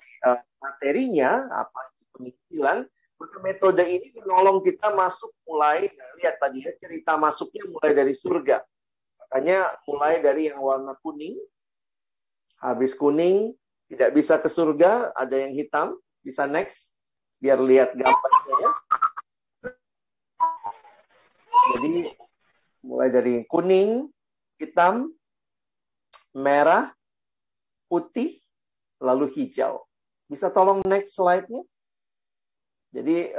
materinya, apa itu penginjilan, maka metode ini menolong kita masuk mulai, lihat tadi ya, cerita masuknya mulai dari surga. Makanya mulai dari yang warna kuning, habis kuning, tidak bisa ke surga, ada yang hitam, bisa next, biar lihat gambarnya ya. Jadi mulai dari kuning, hitam, merah, putih, lalu hijau. Bisa tolong next slide-nya? Jadi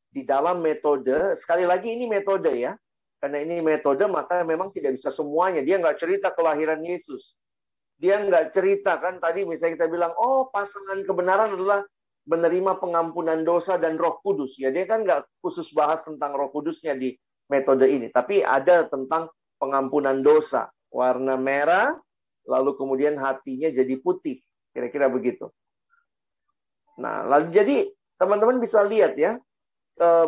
di dalam metode, sekali lagi ini metode ya. Karena ini metode maka memang tidak bisa semuanya. Dia nggak cerita kelahiran Yesus. Dia nggak cerita kan tadi misalnya kita bilang, oh pasangan kebenaran adalah menerima pengampunan dosa dan Roh Kudus. Ya dia kan nggak khusus bahas tentang Roh Kudusnya di metode ini. Tapi ada tentang pengampunan dosa. Warna merah, lalu kemudian hatinya jadi putih. Kira-kira begitu. Nah, lalu jadi teman-teman bisa lihat ya,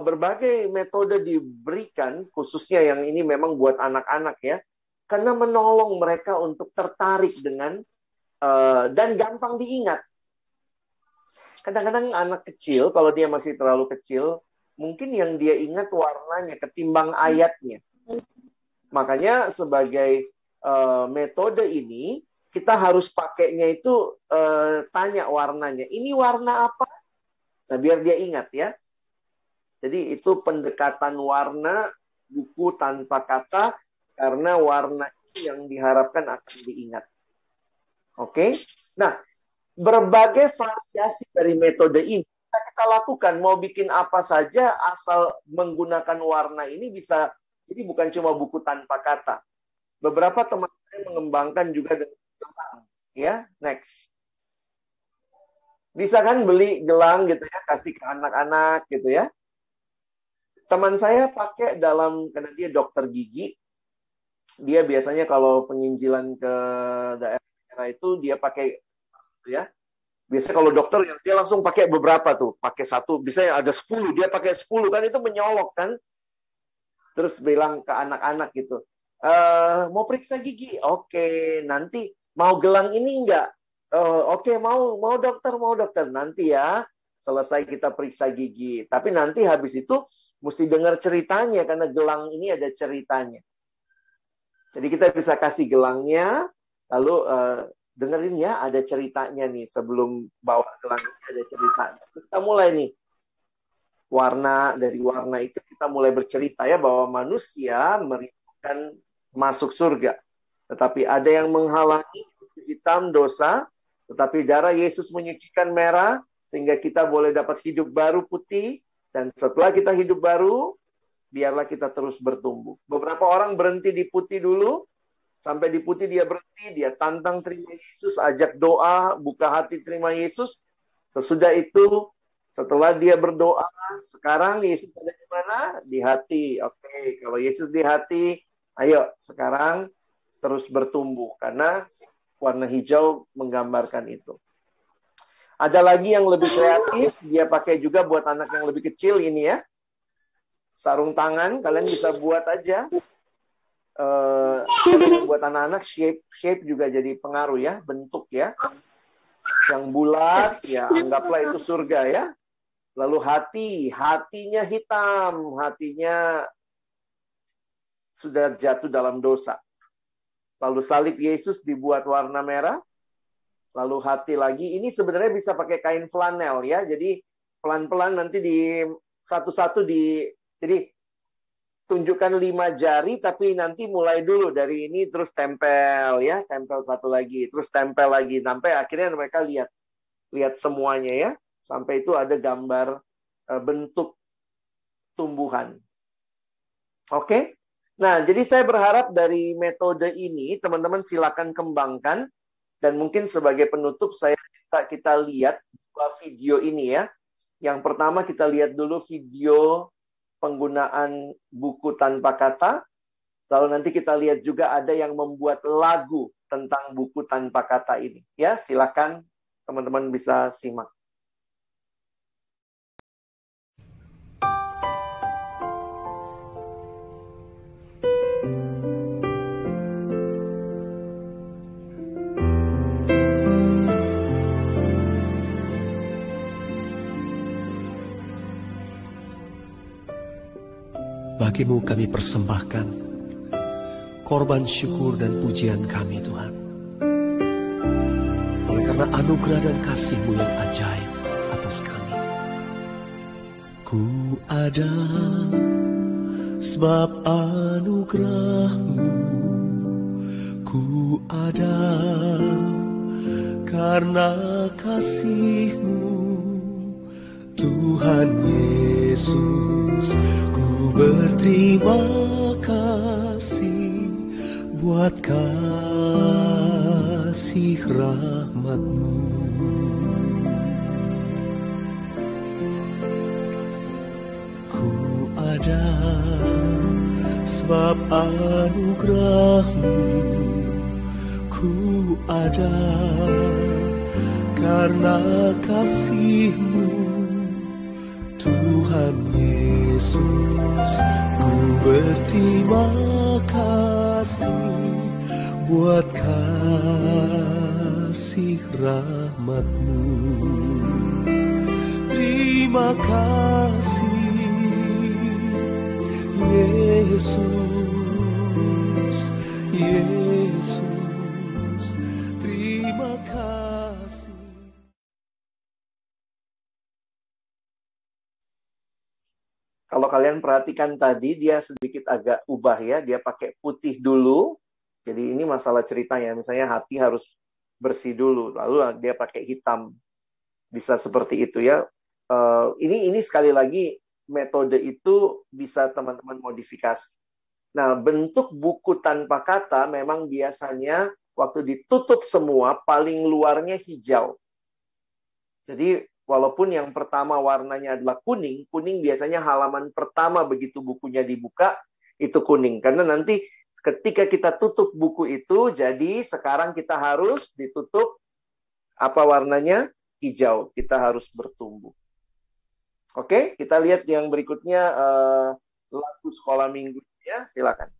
berbagai metode diberikan, khususnya yang ini memang buat anak-anak ya, karena menolong mereka untuk tertarik dengan dan gampang diingat. Kadang-kadang anak kecil, kalau dia masih terlalu kecil, mungkin yang dia ingat warnanya ketimbang ayatnya. Makanya sebagai metode ini, kita harus pakainya itu tanya warnanya. Ini warna apa? Nah, biar dia ingat ya. Jadi itu pendekatan warna buku tanpa kata, karena warna itu yang diharapkan akan diingat. Oke? Nah, berbagai variasi dari metode ini kita lakukan. Mau bikin apa saja asal menggunakan warna ini bisa. Jadi bukan cuma buku tanpa kata. Beberapa teman saya mengembangkan juga dengan gelang. Ya, next. Bisa kan beli gelang gitu ya, kasih ke anak-anak gitu ya. Teman saya pakai karena dia dokter gigi, dia biasanya kalau penginjilan ke daerah itu dia pakai ya. Biasanya kalau dokter dia langsung pakai beberapa tuh, pakai satu, biasanya ada 10, dia pakai 10 kan itu menyolok kan. Terus bilang ke anak-anak gitu, mau periksa gigi? Oke, nanti mau gelang ini enggak? Oke, mau dokter, nanti ya selesai kita periksa gigi. Tapi nanti habis itu mesti dengar ceritanya karena gelang ini ada ceritanya. Jadi kita bisa kasih gelangnya, lalu dengerin ya ada ceritanya nih sebelum bawa gelang ini ada ceritanya. Kita mulai nih. Dari warna itu kita mulai bercerita ya bahwa manusia merindukan masuk surga. Tetapi ada yang menghalangi, hitam dosa, tetapi darah Yesus menyucikan merah sehingga kita boleh dapat hidup baru putih, dan setelah kita hidup baru biarlah kita terus bertumbuh. Beberapa orang berhenti di putih dulu, sampai di putih dia berhenti, dia tantang terima Yesus, ajak doa, buka hati terima Yesus. Sesudah itu setelah dia berdoa, sekarang Yesus ada di mana? Di hati. Oke, kalau Yesus di hati, ayo sekarang terus bertumbuh. Karena warna hijau menggambarkan itu. Ada lagi yang lebih kreatif, dia pakai juga buat anak yang lebih kecil ini ya. sarung tangan, kalian bisa buat aja. Kalian buat anak-anak, shape juga jadi pengaruh ya, bentuk ya. Yang bulat, ya anggaplah itu surga ya. Lalu hatinya hitam, hatinya sudah jatuh dalam dosa. Lalu salib Yesus dibuat warna merah. Lalu hati lagi, ini sebenarnya bisa pakai kain flanel ya. Jadi pelan-pelan nanti di satu-satu jadi tunjukkan 5 jari, tapi nanti mulai dulu dari ini terus tempel ya, tempel satu lagi, terus tempel lagi, sampai akhirnya mereka lihat semuanya ya, sampai itu ada gambar bentuk tumbuhan. Oke? Nah, jadi saya berharap dari metode ini, teman-teman silakan kembangkan, dan mungkin sebagai penutup kita lihat 2 video ini ya. Yang pertama kita lihat dulu video penggunaan buku tanpa kata. Lalu nanti kita lihat juga ada yang membuat lagu tentang buku tanpa kata ini. Ya, silakan teman-teman bisa simak. Bagimu kami persembahkan korban syukur dan pujian kami, Tuhan. Oleh karena anugerah dan kasih-Mu yang ajaib atas kami. Ku ada sebab anugerah-Mu. Ku ada karena kasih-Mu. Tuhan Yesus, berterima kasih buat kasih rahmat-Mu. Ku ada sebab anugerah-Mu. Ku ada karena kasih-Mu. Tuhan Yesus, ku berterima kasih buat kasih rahmat-Mu. Terima kasih Yesus, Yesus, terima kasih. Kalau kalian perhatikan tadi, dia sedikit agak ubah ya. Dia pakai putih dulu. Jadi ini masalah ceritanya. Misalnya hati harus bersih dulu. Lalu dia pakai hitam. Bisa seperti itu ya. Ini sekali lagi, metode itu bisa teman-teman modifikasi. Nah, bentuk buku tanpa kata memang biasanya waktu ditutup semua, paling luarnya hijau. Jadi walaupun yang pertama warnanya adalah kuning, kuning biasanya halaman pertama begitu bukunya dibuka, itu kuning. Karena nanti ketika kita tutup buku itu, jadi sekarang kita harus ditutup, apa warnanya? Hijau. Kita harus bertumbuh. Oke, kita lihat yang berikutnya, lagu sekolah minggu. Ya, silakan.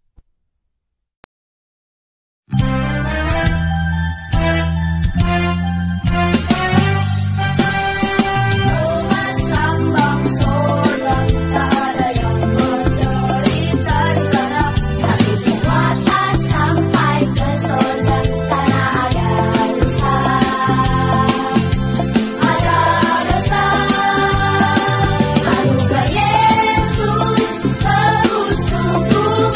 Anugerah Yesus terus sungguh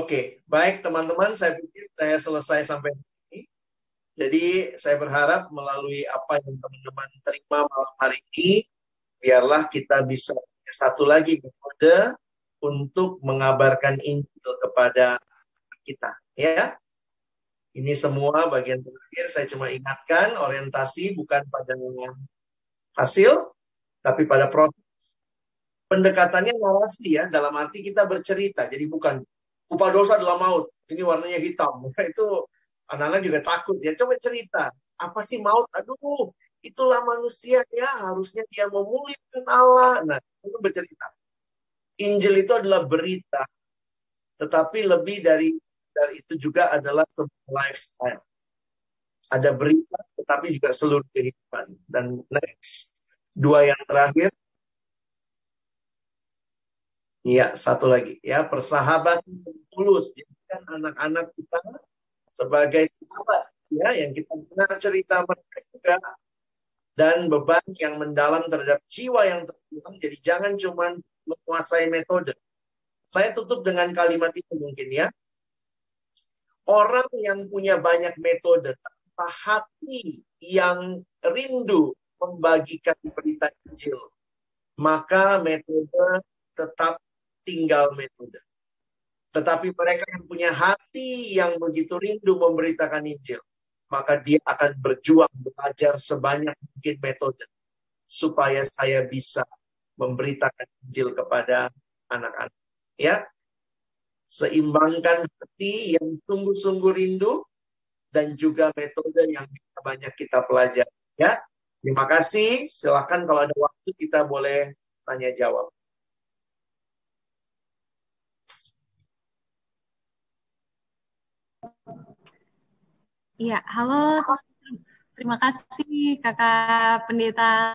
Oke, baik teman-teman, saya pikir saya selesai sampai di sini. Jadi saya berharap melalui apa yang teman-teman terima malam hari ini, biarlah kita bisa punya satu lagi metode untuk mengabarkan Injil kepada kita. Ya, ini semua bagian terakhir saya cuma ingatkan, orientasi bukan pada hasil, tapi pada proses. Pendekatannya narasi ya, dalam arti kita bercerita. Jadi bukan upah dosa adalah maut, ini warnanya hitam. Itu anak-anak juga takut ya. Coba cerita, apa sih maut? Aduh, itulah manusia ya, harusnya dia memulihkan Allah. Nah, itu bercerita. Injil itu adalah berita, tetapi lebih dari itu juga adalah sebuah lifestyle. Ada berita, tetapi juga seluruh kehidupan. Dan next, dua yang terakhir. Iya, satu lagi ya, persahabatan tulus. Jadikan anak-anak kita sebagai sahabat ya, yang kita dengar cerita mereka juga, dan beban yang mendalam terhadap jiwa yang terkurang. Jadi jangan cuma menguasai metode. Saya tutup dengan kalimat itu mungkin ya. Orang yang punya banyak metode tanpa hati yang rindu membagikan berita Injil, maka metode tetap tinggal metode. Tetapi mereka yang punya hati yang begitu rindu memberitakan Injil, maka dia akan berjuang belajar sebanyak mungkin metode supaya saya bisa memberitakan Injil kepada anak-anak. Ya, seimbangkan hati yang sungguh-sungguh rindu dan juga metode yang banyak kita pelajari. Ya, terima kasih. Silakan kalau ada waktu kita boleh tanya jawab. Iya, halo. Terima kasih Kakak Pendeta.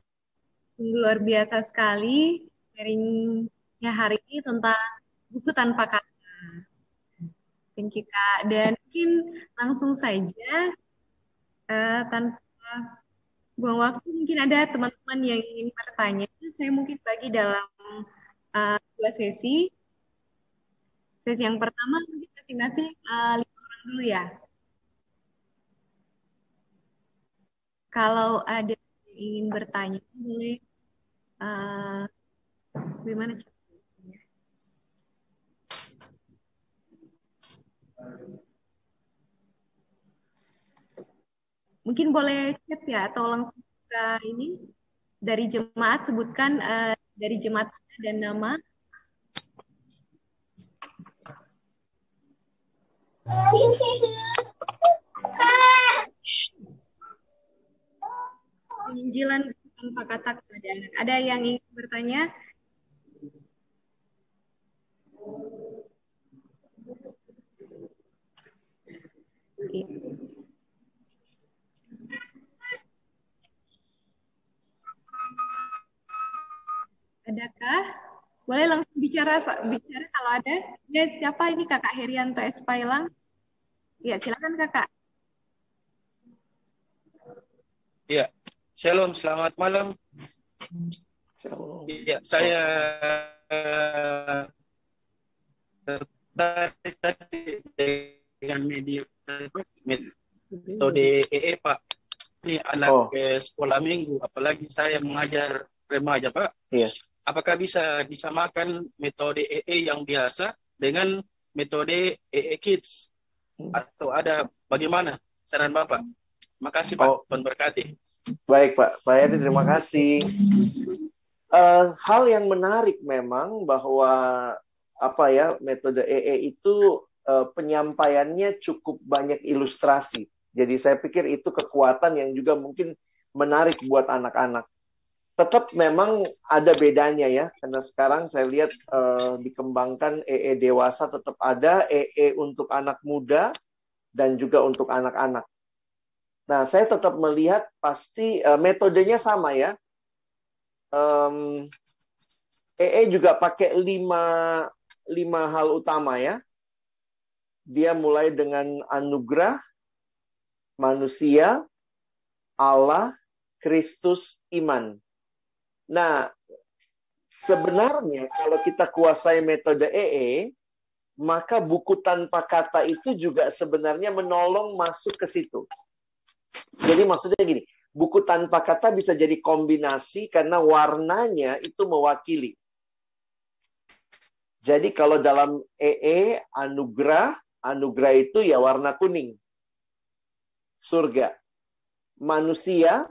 Luar biasa sekali sharingnya hari ini tentang buku tanpa kata. Thank you, Kak. Dan mungkin langsung saja tanpa buang waktu, mungkin ada teman-teman yang ingin bertanya. Saya mungkin bagi dalam dua sesi. Sesi yang pertama mungkin masing-masing 5 orang dulu ya. Kalau ada yang ingin bertanya, boleh gimana sih? Mungkin boleh chat ya, atau langsung ke ini dari jemaat, sebutkan dari jemaat dan nama. Penginjilan tanpa kata kepada anak. Ada yang ingin bertanya? Oke. Adakah? Boleh langsung bicara kalau ada. Ya, siapa ini Kakak Herianto Espailang? Ya, silakan Kakak. Ya, shalom, selamat malam. Ya, saya tertarik tadi dengan metode EE, Pak. Ini anak sekolah minggu, apalagi saya mengajar remaja, Pak. Iya. Apakah bisa disamakan metode EE yang biasa dengan metode EE Kids? Atau ada bagaimana saran Bapak? Makasih Pak, Tuhan berkati. Baik Pak Heri, terima kasih. Hal yang menarik memang bahwa metode EE itu penyampaiannya cukup banyak ilustrasi. Jadi saya pikir itu kekuatan yang juga mungkin menarik buat anak-anak. Tetap memang ada bedanya ya, karena sekarang saya lihat dikembangkan EE dewasa tetap ada, EE untuk anak muda dan juga untuk anak-anak. Nah, saya tetap melihat pasti metodenya sama ya. EE juga pakai 5 hal utama ya. Dia mulai dengan anugerah, manusia, Allah, Kristus, iman. Nah, sebenarnya kalau kita kuasai metode EE, maka buku tanpa kata itu juga sebenarnya menolong masuk ke situ. Jadi maksudnya gini, buku tanpa kata bisa jadi kombinasi karena warnanya itu mewakili. Jadi kalau dalam anugerah itu ya warna kuning. Surga. Manusia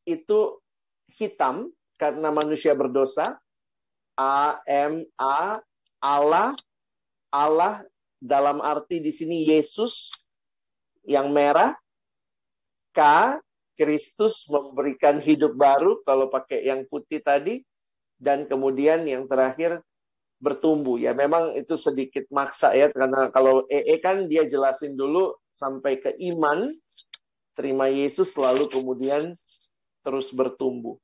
itu hitam karena manusia berdosa. Allah dalam arti di sini Yesus yang merah. Kristus memberikan hidup baru kalau pakai yang putih tadi. Dan kemudian yang terakhir bertumbuh. Ya memang itu sedikit maksa ya. Karena kalau kan dia jelasin dulu sampai ke iman. Terima Yesus lalu kemudian terus bertumbuh.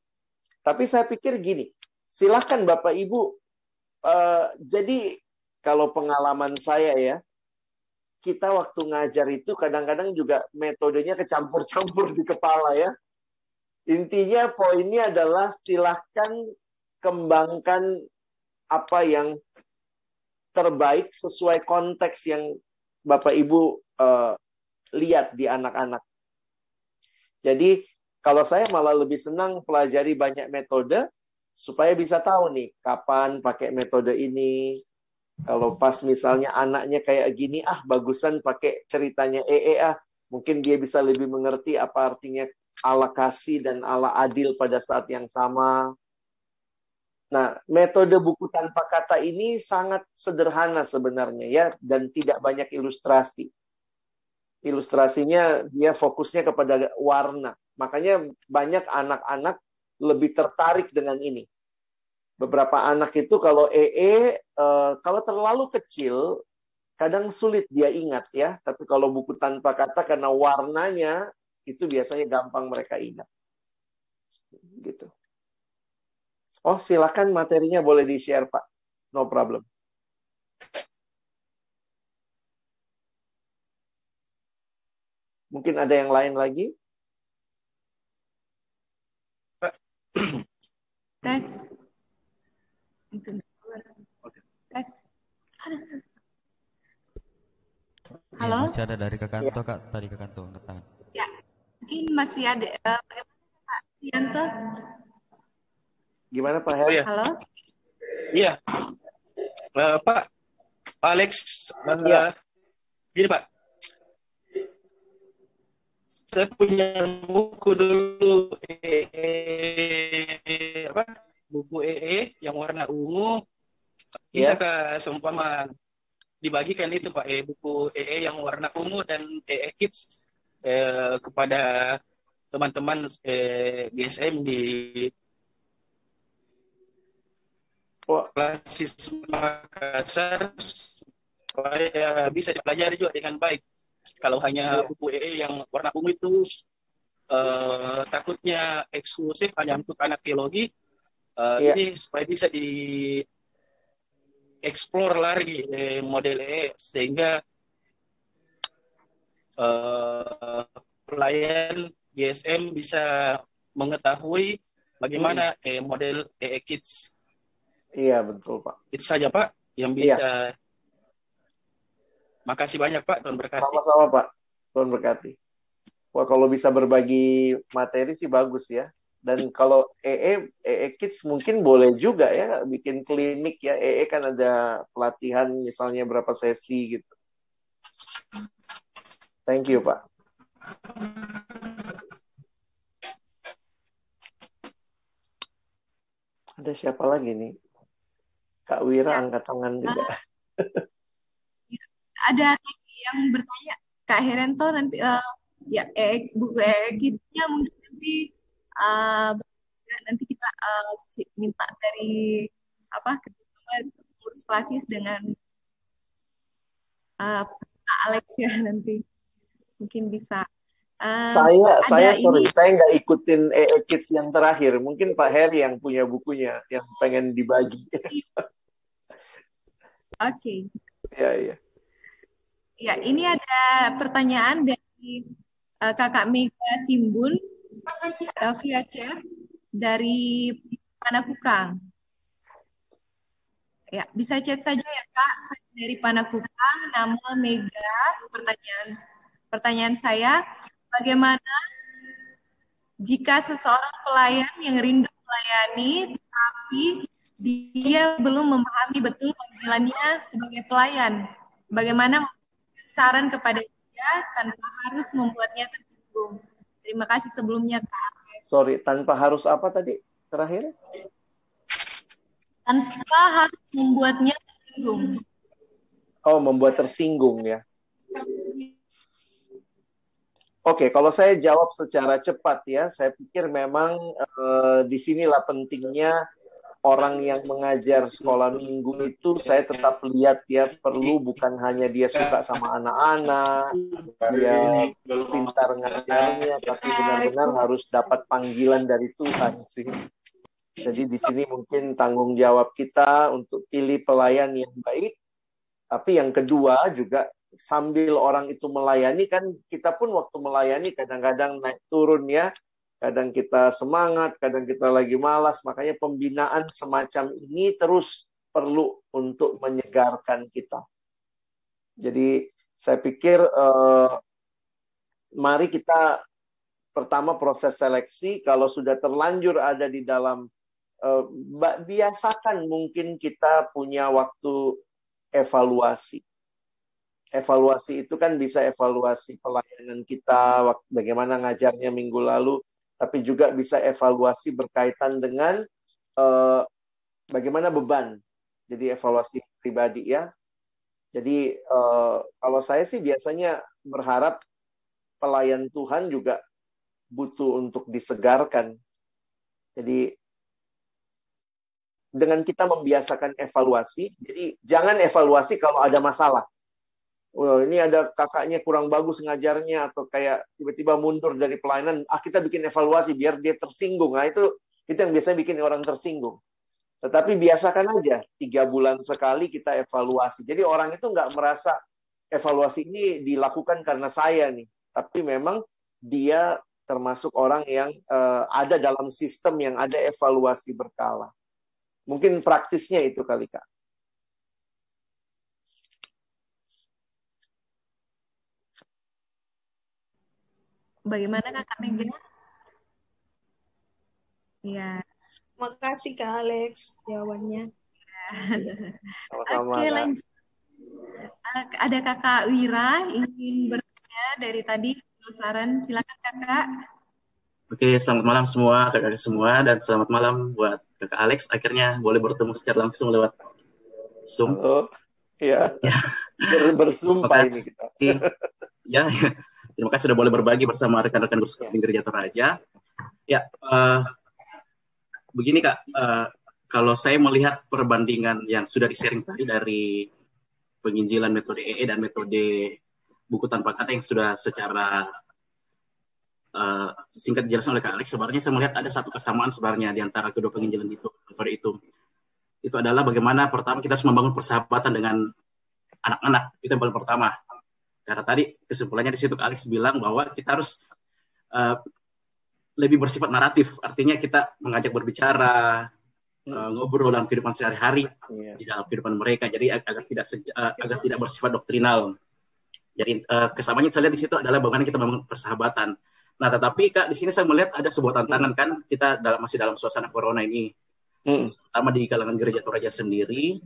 Tapi saya pikir gini. Silakan Bapak Ibu. Jadi kalau pengalaman saya ya. Kita waktu ngajar itu kadang-kadang juga metodenya kecampur-campur di kepala ya. Intinya poinnya adalah silahkan kembangkan apa yang terbaik sesuai konteks yang Bapak Ibu lihat di anak-anak. Jadi kalau saya malah lebih senang pelajari banyak metode supaya bisa tahu nih kapan pakai metode ini. Kalau pas misalnya anaknya kayak gini, bagusan pakai ceritanya mungkin dia bisa lebih mengerti apa artinya Allah kasih dan Allah adil pada saat yang sama. Nah, metode buku tanpa kata ini sangat sederhana sebenarnya ya, dan tidak banyak ilustrasi. Ilustrasinya dia fokusnya kepada warna. Makanya banyak anak-anak lebih tertarik dengan ini. Beberapa anak itu kalau kalau terlalu kecil, kadang sulit dia ingat ya. Tapi kalau buku tanpa kata karena warnanya, itu biasanya gampang mereka ingat. Gitu. Oh, silakan materinya boleh di-share, Pak. No problem. Mungkin ada yang lain lagi? Tes. Tes. Halo? Ya, masih ada dari Kekanto, ya. Kak. Tadi Kekanto angkat tangan. Ya, mungkin masih ada. Bagaimana Pak Yanto? Gimana Pak Her? Halo? Iya. Pak Alex, gini Pak. Saya punya buku dulu, buku yang warna ungu. Bisa seumpama dibagikan itu Pak, buku yang warna ungu dan Kids kepada teman-teman GSM di kelas Makassar supaya bisa dipelajari juga dengan baik. Kalau hanya buku yang warna ungu itu takutnya eksklusif hanya untuk anak teologi. Ini supaya bisa di-explore lagi model sehingga pelayan GSM bisa mengetahui bagaimana model Kids. Iya, betul Pak. Itu saja Pak yang bisa. Makasih banyak Pak, Tuhan berkati. Sama-sama Pak, Tuhan berkati. Wah, kalau bisa berbagi materi sih bagus ya. Dan kalau Kids mungkin boleh juga ya bikin klinik ya. Kan ada pelatihan misalnya berapa sesi gitu. Thank you Pak. Ada siapa lagi nih? Kak Wira angkat tangan juga. Ada lagi yang bertanya, Kak Herento nanti buku Kids-nya mungkin nanti kita minta dari pengurus klasis dengan Pak Alex ya nanti mungkin bisa. Saya nggak ikutin Kids yang terakhir. Mungkin Pak Heri yang punya bukunya yang pengen dibagi. Oke. Iya. Ya, ini ada pertanyaan dari Kakak Mega Simbun via chat dari Panakukang. Ya, bisa chat saja ya Kak. Saya dari Panakukang, nama Mega. Pertanyaan saya, bagaimana jika seseorang pelayan yang rindu melayani, tapi dia belum memahami betul panggilannya sebagai pelayan? Bagaimana memberikan saran kepada dia tanpa harus membuatnya tersinggung? Terima kasih sebelumnya Kak. Sorry, tanpa harus apa tadi terakhir? Tanpa harus membuatnya tersinggung. Oh, membuat tersinggung ya. Oke, kalau saya jawab secara cepat ya, saya pikir memang disinilah pentingnya orang yang mengajar sekolah minggu itu, saya tetap lihat ya, perlu bukan hanya dia suka sama anak-anak, dia pintar ngajarnya, tapi benar-benar harus dapat panggilan dari Tuhan sih. Jadi di sini mungkin tanggung jawab kita untuk pilih pelayan yang baik, tapi yang kedua juga sambil orang itu melayani, kan kita pun waktu melayani kadang-kadang naik turun ya. Kadang kita semangat, kadang kita lagi malas. Makanya pembinaan semacam ini terus perlu untuk menyegarkan kita. Jadi saya pikir mari kita pertama proses seleksi. Kalau sudah terlanjur ada di dalam, biasakan mungkin kita punya waktu evaluasi. Evaluasi itu kan bisa evaluasi pelayanan kita, bagaimana ngajarnya minggu lalu, tapi juga bisa evaluasi berkaitan dengan bagaimana beban. Jadi evaluasi pribadi ya. Jadi kalau saya sih biasanya berharap pelayan Tuhan juga butuh untuk disegarkan. Jadi dengan kita membiasakan evaluasi, jadi jangan evaluasi kalau ada masalah. Oh, ini ada kakaknya kurang bagus ngajarnya, atau kayak tiba-tiba mundur dari pelayanan, kita bikin evaluasi biar dia tersinggung. Nah, itu yang biasanya bikin orang tersinggung. Tetapi biasakan aja 3 bulan sekali kita evaluasi. Jadi orang itu nggak merasa evaluasi ini dilakukan karena saya nih, tapi memang dia termasuk orang yang ada dalam sistem yang ada evaluasi berkala. Mungkin praktisnya itu kali Kak. Bagaimana Kakak Mega? Ya. Makasih Kak Alex jawabannya. Sama-sama, Oke, Kak. lanjut. Ada Kakak Wira ingin bertanya dari tadi, saran, silakan Kakak. Oke, selamat malam semua, kakak semua, dan selamat malam buat kakak Alex. Akhirnya boleh bertemu secara langsung lewat Zoom. Halo, ya. Bersumpah ini kita. Ya, terima kasih sudah boleh berbagi bersama rekan-rekan bersekolah di Gereja Toraja. Ya, begini Kak, kalau saya melihat perbandingan yang sudah di-sharing tadi dari penginjilan metode EE dan metode buku tanpa kata yang sudah secara singkat dijelaskan oleh Kak Alex, sebenarnya saya melihat ada satu kesamaan sebenarnya di antara kedua penginjilan itu, metode itu. Itu adalah bagaimana pertama kita harus membangun persahabatan dengan anak-anak, itu yang paling pertama. Karena tadi kesimpulannya di situ Kak Alex bilang bahwa kita harus lebih bersifat naratif, artinya kita mengajak berbicara, ngobrol dalam kehidupan sehari-hari di dalam kehidupan mereka, jadi agar tidak bersifat doktrinal. Jadi kesamaannya saya lihat di situ adalah bagaimana kita membangun persahabatan. Nah, tetapi Kak, di sini saya melihat ada sebuah tantangan kan, kita masih dalam suasana corona ini. Pertama di kalangan Gereja Toraja sendiri,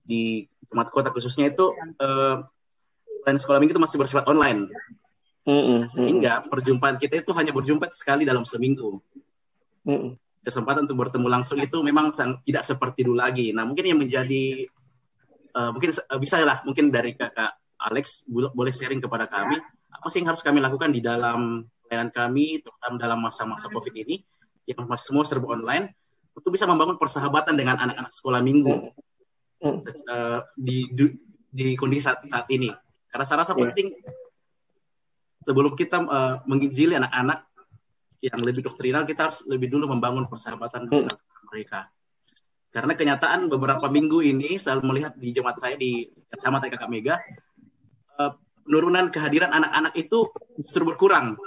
di Jemaat Kota khususnya itu, pelayanan sekolah minggu itu masih bersifat online. Sehingga perjumpaan kita itu hanya berjumpa sekali dalam seminggu. Kesempatan untuk bertemu langsung itu memang tidak seperti dulu lagi. Nah, mungkin yang menjadi, mungkin bisa lah, mungkin dari Kakak Alex boleh sharing kepada kami, apa sih yang harus kami lakukan di dalam pelayanan kami, terutama dalam masa-masa COVID ini, yang semua serba online, untuk bisa membangun persahabatan dengan anak-anak sekolah minggu di kondisi saat ini. Karena saya rasa penting, sebelum kita menginjili anak-anak yang lebih doktrinal, kita harus lebih dulu membangun persahabatan dengan mereka. Karena kenyataan beberapa minggu ini, saya melihat di jemaat saya, sama Kakak Mega, penurunan kehadiran anak-anak itu justru berkurang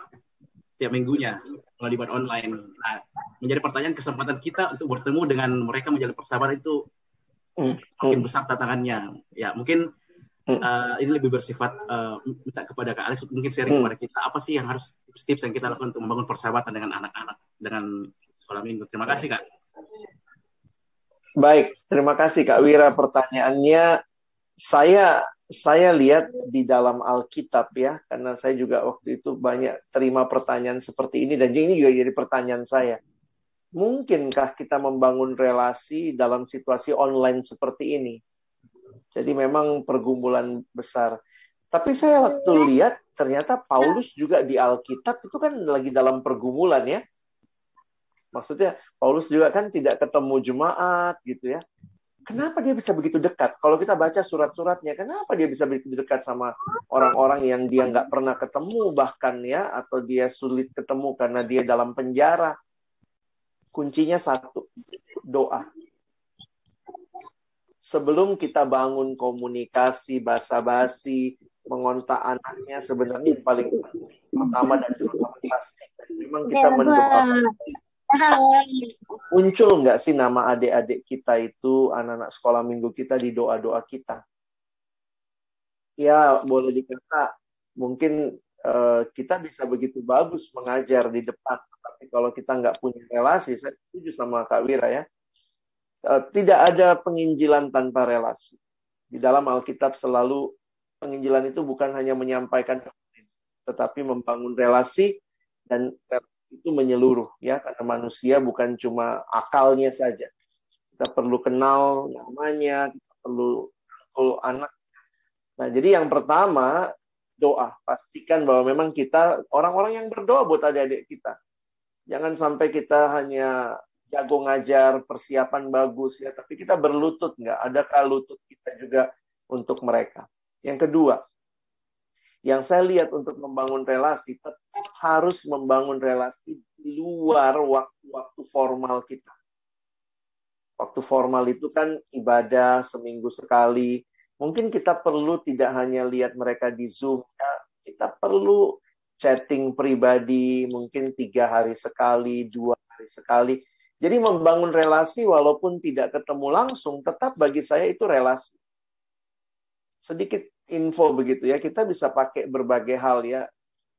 setiap minggunya melalui online. Nah, menjadi pertanyaan kesempatan kita untuk bertemu dengan mereka, menjalin persahabatan itu semakin besar tantangannya. Ya, mungkin ini lebih bersifat minta kepada Kak Alex mungkin sharing kepada kita apa sih yang harus tips yang kita lakukan untuk membangun persahabatan dengan anak-anak dengan sekolah minggu. Terima kasih, Kak. Baik, terima kasih Kak Wira pertanyaannya. Saya lihat di dalam Alkitab ya, karena saya juga waktu itu banyak terima pertanyaan seperti ini dan ini juga jadi pertanyaan saya. Mungkinkah kita membangun relasi dalam situasi online seperti ini? Jadi memang pergumulan besar. Tapi saya waktu lihat ternyata Paulus juga di Alkitab itu kan lagi dalam pergumulan ya. Maksudnya Paulus juga kan tidak ketemu jemaat gitu ya. Kenapa dia bisa begitu dekat? Kalau kita baca surat-suratnya, kenapa dia bisa begitu dekat sama orang-orang yang dia nggak pernah ketemu bahkan ya, atau dia sulit ketemu karena dia dalam penjara? Kuncinya satu, doa. Sebelum kita bangun komunikasi, basa-basi, mengontak anaknya, sebenarnya yang paling pertama dan terutama pasti memang kita mendoakan. Muncul nggak sih nama adik-adik kita itu, anak-anak sekolah minggu kita di doa-doa kita? Ya, boleh dikata mungkin kita bisa begitu bagus mengajar di depan, tapi kalau kita nggak punya relasi, saya setuju sama Kak Wira ya, tidak ada penginjilan tanpa relasi. Di dalam Alkitab selalu penginjilan itu bukan hanya menyampaikan doktrin, tetapi membangun relasi dan itu menyeluruh ya, karena manusia bukan cuma akalnya saja. Kita perlu kenal namanya, kita perlu anak. Nah, jadi yang pertama doa. Pastikan bahwa memang kita orang-orang yang berdoa buat adik-adik kita. Jangan sampai kita hanya jago ngajar, persiapan bagus ya, tapi kita berlutut nggak? Adakah lutut kita juga untuk mereka? Yang kedua, yang saya lihat untuk membangun relasi, tetap harus membangun relasi di luar waktu-waktu formal kita. Waktu formal itu kan ibadah seminggu sekali. Mungkin kita perlu tidak hanya lihat mereka di Zoom, ya. Kita perlu chatting pribadi, mungkin 3 hari sekali, 2 hari sekali. Jadi membangun relasi walaupun tidak ketemu langsung, tetap bagi saya itu relasi. Sedikit info begitu ya, kita bisa pakai berbagai hal ya.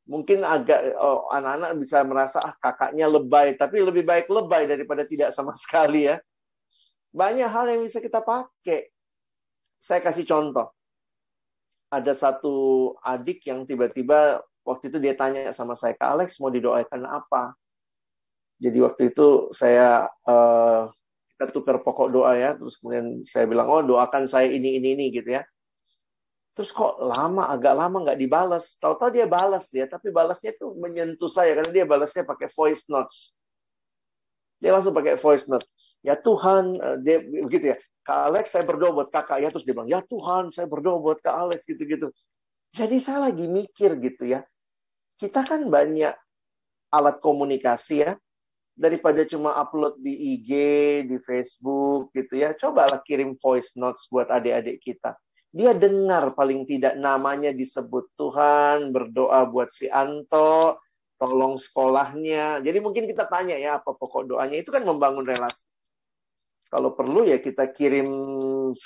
Mungkin agak anak-anak bisa merasa kakaknya lebay, tapi lebih baik lebay daripada tidak sama sekali ya. Banyak hal yang bisa kita pakai. Saya kasih contoh. Ada satu adik yang tiba-tiba waktu itu dia tanya sama saya, Kak Alex mau didoakan apa? Jadi waktu itu kita tukar pokok doa ya, terus kemudian saya bilang, oh doakan saya ini gitu ya. Terus kok agak lama nggak dibalas. Tahu-tahu dia balas ya, tapi balasnya tuh menyentuh saya karena dia balasnya pakai voice notes. Dia langsung pakai voice note. Ya Tuhan, dia begitu ya. Kak Alex, saya berdoa buat kakak ya. Terus dia bilang, ya Tuhan, saya berdoa buat Kak Alex gitu-gitu. Jadi saya lagi mikir gitu ya. Kita kan banyak alat komunikasi ya. Daripada cuma upload di IG, di Facebook gitu ya. Cobalah kirim voice notes buat adik-adik kita. Dia dengar paling tidak namanya disebut. Tuhan, berdoa buat si Anto, tolong sekolahnya. Jadi mungkin kita tanya ya apa pokok doanya. Itu kan membangun relasi. Kalau perlu ya kita kirim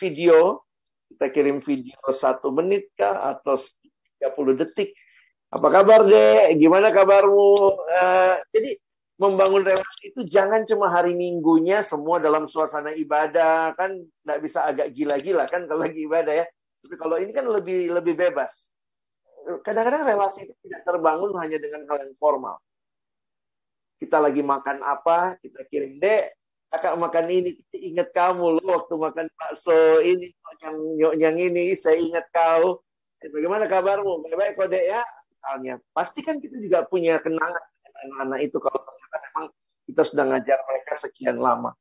video. Kita kirim video 1 menit kah atau 30 detik. Apa kabar Dek? Gimana kabarmu? Jadi membangun relasi itu jangan cuma hari Minggunya semua dalam suasana ibadah, kan nggak bisa agak gila-gila kan kalau lagi ibadah ya. Tapi kalau ini kan lebih bebas. Kadang-kadang relasi itu tidak terbangun hanya dengan hal yang formal. Kita lagi makan apa, kita kirim, Dek, kakak makan ini, ingat kamu loh waktu makan bakso ini, yang ini, saya ingat kau. Bagaimana kabarmu? Baik-baik kok Dek ya. Misalnya, pasti kan kita juga punya kenangan anak-anak itu kalau ternyata memang kita sudah ngajar mereka sekian lama.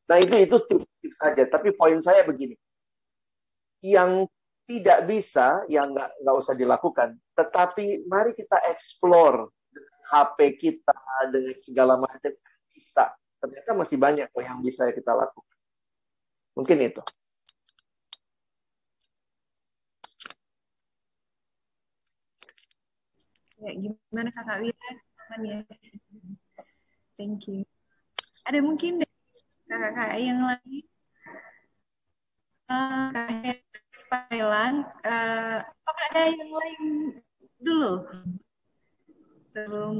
Nah itu tips saja. Tapi poin saya begini, yang tidak bisa, yang nggak usah dilakukan. Tetapi mari kita explore HP kita dengan segala macam bisa. Ternyata masih banyak yang bisa kita lakukan. Mungkin itu. Ya, gimana Kakak Wira? Aman ya? Thank you. Ada mungkin dari kakak yang lain? Thailand, apakah ada yang lain dulu sebelum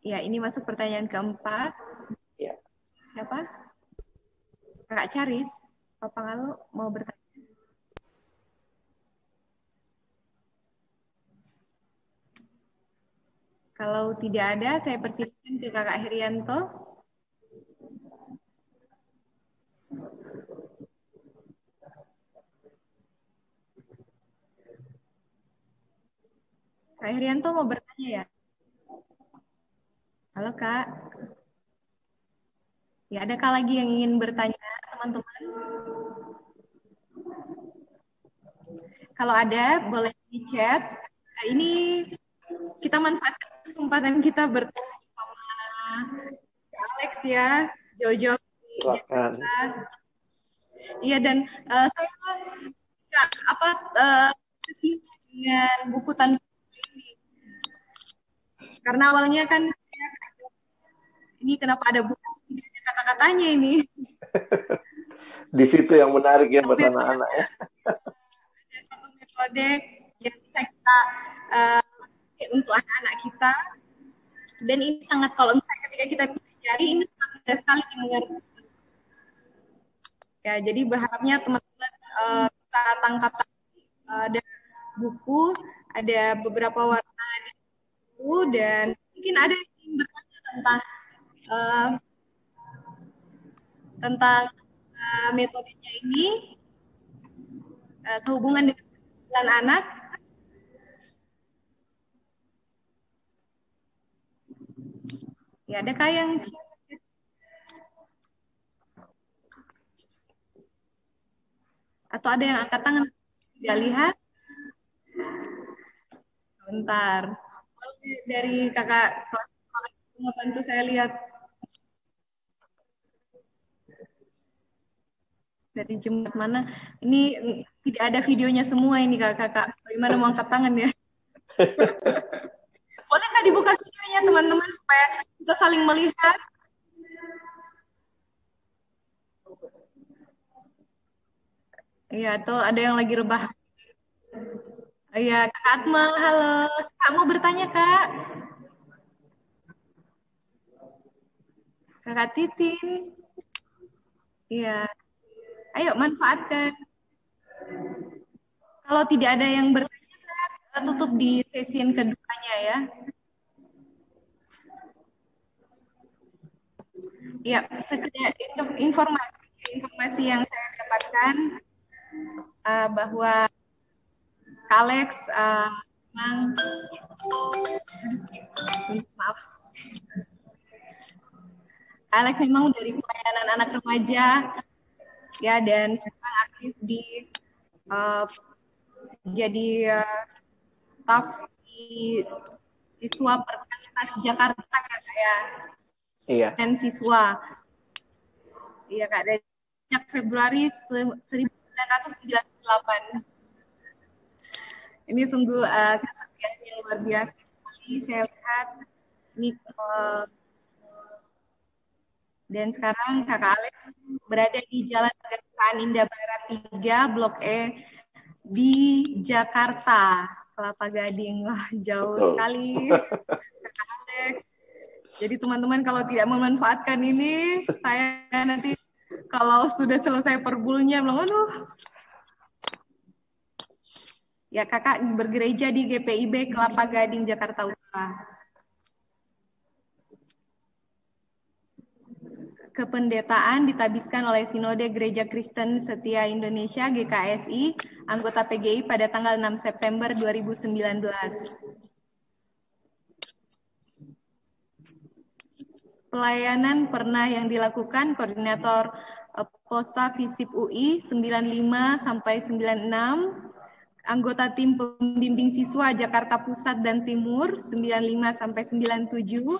ya ini masuk pertanyaan keempat. Ya. Siapa? Kakak Charis, Papa Ngalo mau bertanya. Kalau tidak ada, saya persilakan ke Kakak Herianto. Kak Herianto mau bertanya ya? Halo Kak. Ya, adakah lagi yang ingin bertanya, teman-teman? Kalau ada, boleh di chat. Nah, ini kita manfaatkan kesempatan kita bertanya sama Alex ya, Jojo. Iya, dan saya dengan buku tanpa ini. Karena awalnya kan ini kenapa ada buku tidak ada kata-katanya ini. Di situ yang menarik ya buat anak-anak ya. Ada satu metode yang bisa kita untuk anak-anak kita, dan ini sangat, kalau misalnya ketika kita pelajari ini sangat mudah sekali dimengerti. Ya, jadi berharapnya teman-teman kita tangkap ada buku, ada beberapa warna di buku, dan mungkin ada yang ingin bertanya tentang metodenya ini sehubungan dengan anak. Ya, adakah yang atau ada yang angkat tangan tidak lihat? Bentar. Dari kakak bantu saya lihat dari jemaat mana. Ini tidak ada videonya semua ini kakak. Bagaimana mau angkat tangan ya? Boleh nggak dibuka videonya teman-teman supaya kita saling melihat? Iya, atau ada yang lagi rebahan. Iya, Kak Atmal, halo. Kak mau bertanya, Kak? Kakak Titin. Iya. Ayo, manfaatkan. Kalau tidak ada yang bertanya, saya tutup di sesi yang keduanya ya. Ya, sekedar informasi yang saya dapatkan bahwa Kak Alex memang maaf, Alex memang dari pelayanan anak remaja ya, dan sekarang aktif di jadi staf di siswa Perkantas Jakarta ya. Iya. Dan siswa. Iya Kak, dari sejak Februari 1998. Ini sungguh kesetiaan yang luar biasa sekali saya lihat. Ini dan sekarang Kakak Alex berada di Jalan Pegangsaan Indah Barat 3, Blok E di Jakarta, Kelapa Gading. Wah, jauh sekali Kakak Alex. Jadi teman-teman kalau tidak memanfaatkan ini, saya nanti kalau sudah selesai perbulnya bilang, aduh. Ya, kakak bergereja di GPIB Kelapa Gading, Jakarta Utara. Kependetaan ditabiskan oleh Sinode Gereja Kristen Setia Indonesia GKSI, anggota PGI pada tanggal 6 September 2019. Pelayanan pernah yang dilakukan Koordinator POSA FISIP UI 95 sampai 96, anggota tim pembimbing siswa Jakarta Pusat dan Timur 95 sampai 97,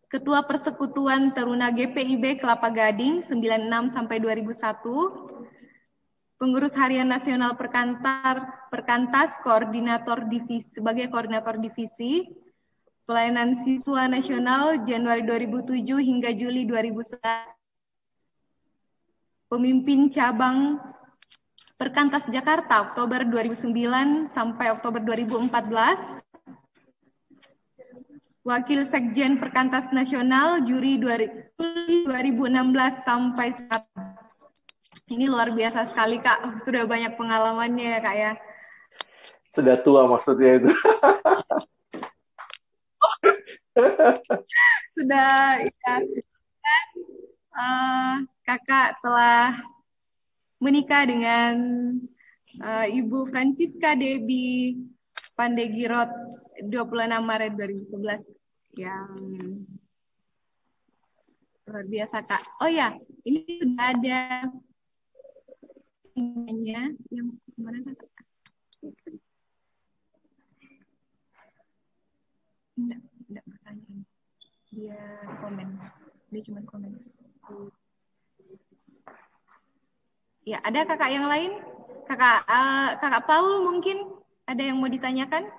Ketua Persekutuan Teruna GPIB Kelapa Gading 96 sampai 2001, Pengurus Harian Nasional Perkantas Koordinator Divisi sebagai Koordinator Divisi, Pelayanan Siswa Nasional Januari 2007 hingga Juli 2011. Pemimpin Cabang Perkantas Jakarta Oktober 2009 sampai Oktober 2014. Wakil Sekjen Perkantas Nasional Juli 2016 sampai sekarang. Ini luar biasa sekali, Kak. Sudah banyak pengalamannya ya, Kak ya. Sudah tua maksudnya itu. Sudah, ya. Kakak telah menikah dengan Ibu Francisca Debbie Pandegirot 26 Maret 2011. Yang luar biasa, Kak. Oh ya, ini sudah ada yang kemarin, Kak. Enggak bertanya. Dia komen. Dia cuma komen. Ya, ada kakak yang lain? Kakak Paul mungkin ada yang mau ditanyakan?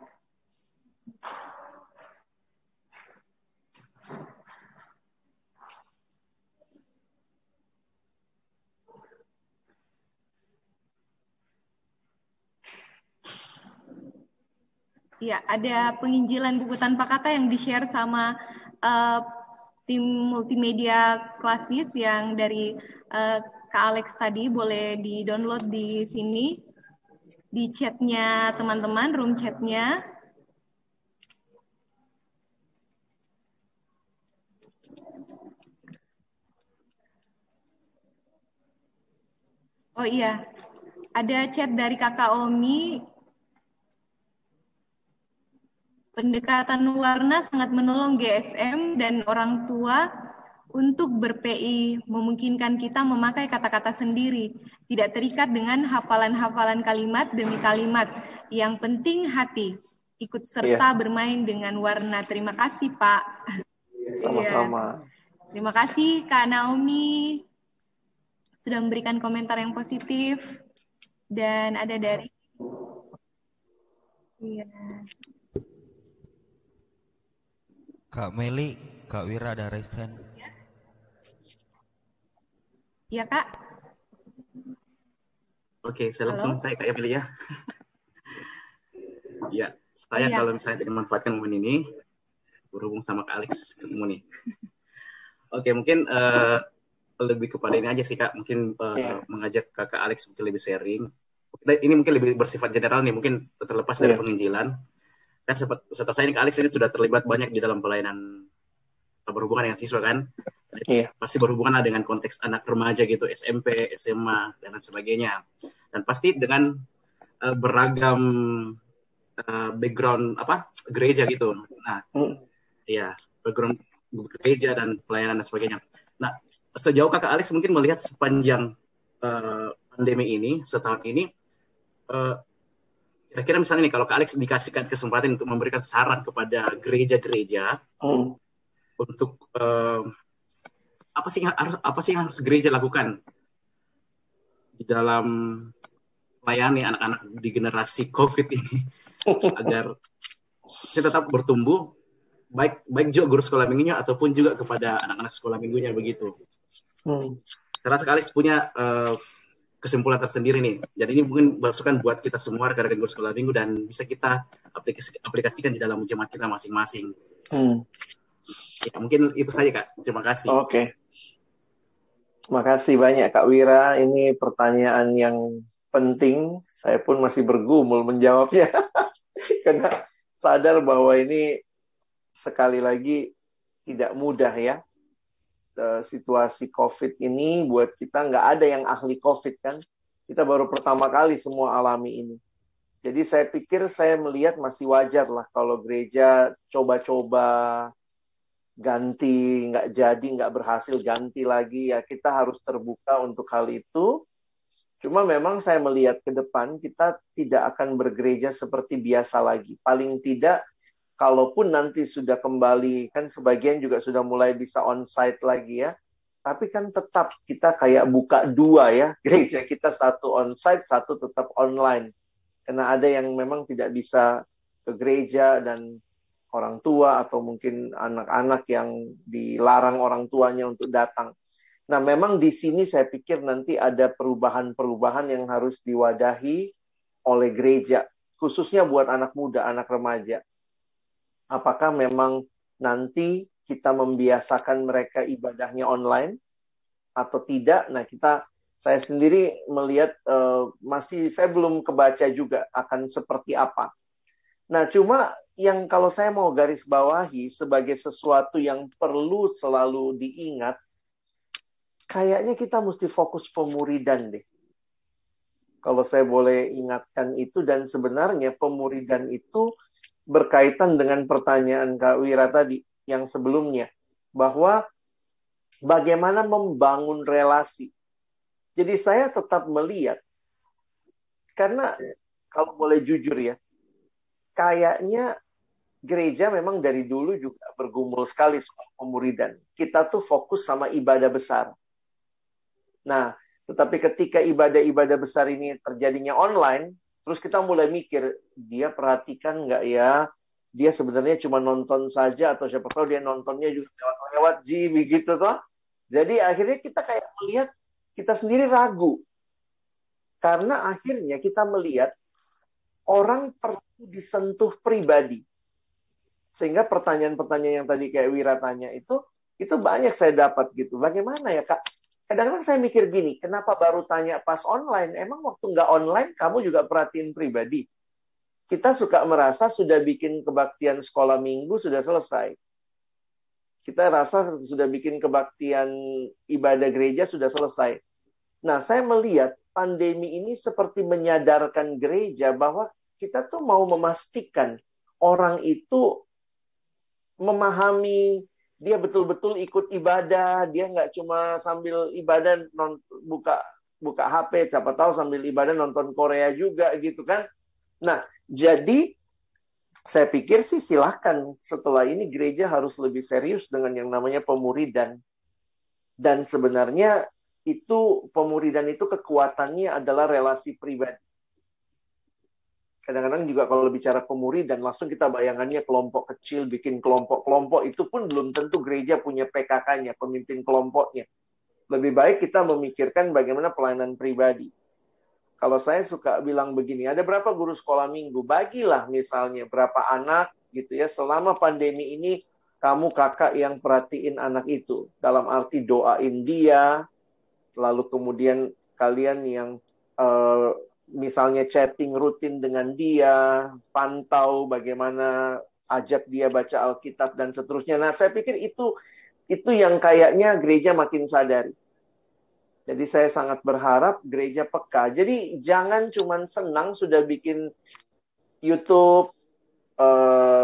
Ya, ada penginjilan buku tanpa kata yang di-share sama tim multimedia Klasis yang dari Kak Alex tadi. Boleh di-download di sini, di chatnya teman-teman, room chatnya. Oh iya, ada chat dari Kakak Omi. Pendekatan warna sangat menolong GSM dan orang tua untuk ber-PI, memungkinkan kita memakai kata-kata sendiri, tidak terikat dengan hafalan-hafalan kalimat demi kalimat. Yang penting hati, ikut serta bermain dengan warna. Terima kasih, Pak. Sama-sama. Terima kasih, Kak Naomi, sudah memberikan komentar yang positif. Dan ada dari... Kak Meli, Kak Wira ada raise hand. Iya, Kak. Oke, saya langsung saya Kak Meli ya. Ya, saya kalau misalnya tidak memanfaatkan momen ini, berhubung sama Kak Alex ketemu nih. Oke, mungkin lebih kepada ini aja sih Kak, mungkin mengajak Kakak Alex mungkin lebih sharing. Ini mungkin lebih bersifat general nih, mungkin terlepas dari penginjilan. Kan setahu saya ini Kak Alex ini sudah terlibat banyak di dalam pelayanan berhubungan dengan siswa kan. Pasti berhubungan dengan konteks anak remaja gitu, SMP, SMA, dan lain sebagainya. Dan pasti dengan beragam background gereja gitu. Nah, background gereja dan pelayanan dan sebagainya. Nah, sejauh Kakak Alex mungkin melihat sepanjang pandemi ini, setahun ini, kira-kira misalnya nih, kalau Kak Alex dikasihkan kesempatan untuk memberikan saran kepada gereja-gereja untuk apa sih yang harus gereja lakukan di dalam melayani anak-anak di generasi COVID ini agar bisa tetap bertumbuh, baik juga guru sekolah minggunya ataupun juga kepada anak-anak sekolah minggunya begitu. Karena Kak Alex punya kesimpulan tersendiri nih. Jadi ini mungkin masukan buat kita semua rekan-rekan guru sekolah minggu dan bisa kita aplikasikan di dalam jemaat kita masing-masing. Ya, mungkin itu saja Kak. Terima kasih. Oke. Terima kasih banyak Kak Wira. Ini pertanyaan yang penting. Saya pun masih bergumul menjawabnya. Karena sadar bahwa ini sekali lagi tidak mudah ya. Situasi COVID ini buat kita nggak ada yang ahli COVID kan. Kita baru pertama kali semua alami ini. Jadi saya pikir saya melihat masih wajar lah kalau gereja coba-coba ganti, nggak jadi, nggak berhasil ganti lagi. Ya kita harus terbuka untuk hal itu. Cuma memang saya melihat ke depan kita tidak akan bergereja seperti biasa lagi. Paling tidak kalaupun nanti sudah kembali, kan sebagian juga sudah mulai bisa onsite lagi ya. Tapi kan tetap kita kayak buka dua ya. Gereja kita satu onsite, satu tetap online. Karena ada yang memang tidak bisa ke gereja dan orang tua atau mungkin anak-anak yang dilarang orang tuanya untuk datang. Nah, memang di sini saya pikir nanti ada perubahan-perubahan yang harus diwadahi oleh gereja, khususnya buat anak muda, anak remaja. Apakah memang nanti kita membiasakan mereka ibadahnya online atau tidak? Nah, saya sendiri melihat saya belum kebaca juga akan seperti apa. Nah, cuma yang kalau saya mau garis bawahi sebagai sesuatu yang perlu selalu diingat, kayaknya kita mesti fokus pemuridan deh. Kalau saya boleh ingatkan itu, dan sebenarnya pemuridan itu berkaitan dengan pertanyaan Kak Wira tadi yang sebelumnya, bahwa bagaimana membangun relasi. Jadi saya tetap melihat, karena kalau boleh jujur ya, kayaknya gereja memang dari dulu juga bergumul sekali soal pemuridan. Kita tuh fokus sama ibadah besar. Nah, tetapi ketika ibadah-ibadah besar ini terjadinya online, terus kita mulai mikir, dia perhatikan nggak ya? Dia sebenarnya cuma nonton saja, atau siapa tahu dia nontonnya juga lewat-lewat begitu toh. Jadi akhirnya kita kayak melihat, kita sendiri ragu. Karena akhirnya kita melihat orang perlu disentuh pribadi. Sehingga pertanyaan-pertanyaan yang tadi kayak Wira tanya itu banyak saya dapat gitu. Bagaimana ya Kak? Kadang-kadang saya mikir gini, kenapa baru tanya pas online? Emang waktu nggak online kamu juga perhatiin pribadi? Kita suka merasa sudah bikin kebaktian sekolah minggu sudah selesai. Kita rasa sudah bikin kebaktian ibadah gereja sudah selesai. Nah, saya melihat pandemi ini seperti menyadarkan gereja bahwa kita tuh mau memastikan orang itu memahami, dia betul-betul ikut ibadah, dia nggak cuma sambil ibadah buka HP, siapa tahu sambil ibadah nonton Korea juga gitu kan. Nah, jadi saya pikir sih silahkan setelah ini gereja harus lebih serius dengan yang namanya pemuridan. Dan sebenarnya pemuridan itu kekuatannya adalah relasi pribadi. Kadang-kadang juga kalau bicara pemuridan, langsung kita bayangannya kelompok kecil, bikin kelompok-kelompok, itu pun belum tentu gereja punya PKK-nya, pemimpin kelompoknya. Lebih baik kita memikirkan bagaimana pelayanan pribadi. Kalau saya suka bilang begini, ada berapa guru sekolah minggu? Bagilah misalnya berapa anak gitu ya, selama pandemi ini kamu kakak yang perhatiin anak itu. Dalam arti doain dia, lalu kemudian kalian yang misalnya chatting rutin dengan dia, pantau bagaimana, ajak dia baca Alkitab dan seterusnya. Nah, saya pikir itu yang kayaknya gereja makin sadari. Jadi saya sangat berharap gereja peka. Jadi jangan cuma senang sudah bikin YouTube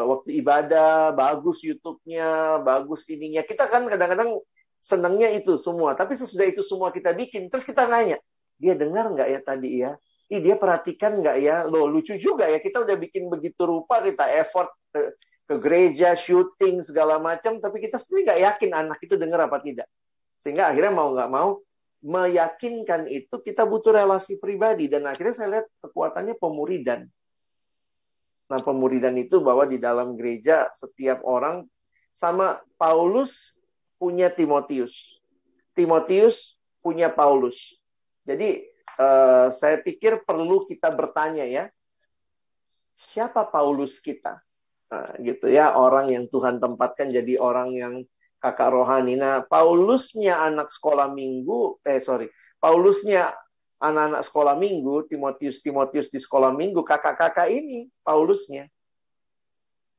waktu ibadah, bagus YouTube-nya, bagus ininya. Kita kan kadang-kadang senangnya itu semua. Tapi sesudah itu semua kita bikin, terus kita nanya, dia dengar nggak ya tadi ya? Dia perhatikan nggak ya? Loh, lucu juga ya. Kita udah bikin begitu rupa, kita effort ke gereja, syuting, segala macam. Tapi kita sendiri nggak yakin anak itu dengar apa tidak. Sehingga akhirnya mau nggak mau, meyakinkan itu kita butuh relasi pribadi. Dan akhirnya saya lihat kekuatannya pemuridan. Nah, pemuridan itu bahwa di dalam gereja setiap orang, sama Paulus punya Timotius. Timotius punya Paulus. Jadi, saya pikir perlu kita bertanya ya, siapa Paulus kita? Nah, gitu ya, orang yang Tuhan tempatkan jadi orang yang kakak rohani. Nah, Paulusnya anak sekolah minggu, Paulusnya anak-anak sekolah minggu, Timotius di sekolah minggu, kakak-kakak ini Paulusnya.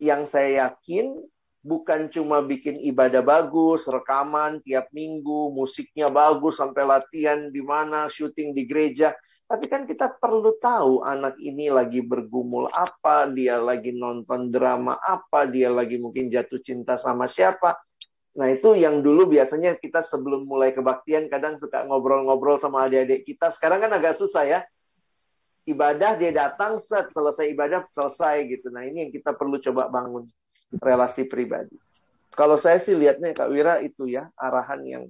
Yang saya yakin bukan cuma bikin ibadah bagus, rekaman tiap minggu, musiknya bagus sampai latihan di mana, syuting di gereja. Tapi kan kita perlu tahu anak ini lagi bergumul apa, dia lagi nonton drama apa, dia lagi mungkin jatuh cinta sama siapa. Nah, itu yang dulu biasanya kita sebelum mulai kebaktian kadang suka ngobrol-ngobrol sama adik-adik kita. Sekarang kan agak susah ya. Ibadah dia datang, selesai ibadah, selesai gitu. Nah, ini yang kita perlu coba bangun. Relasi pribadi. Kalau saya sih lihatnya Kak Wira itu ya, arahan yang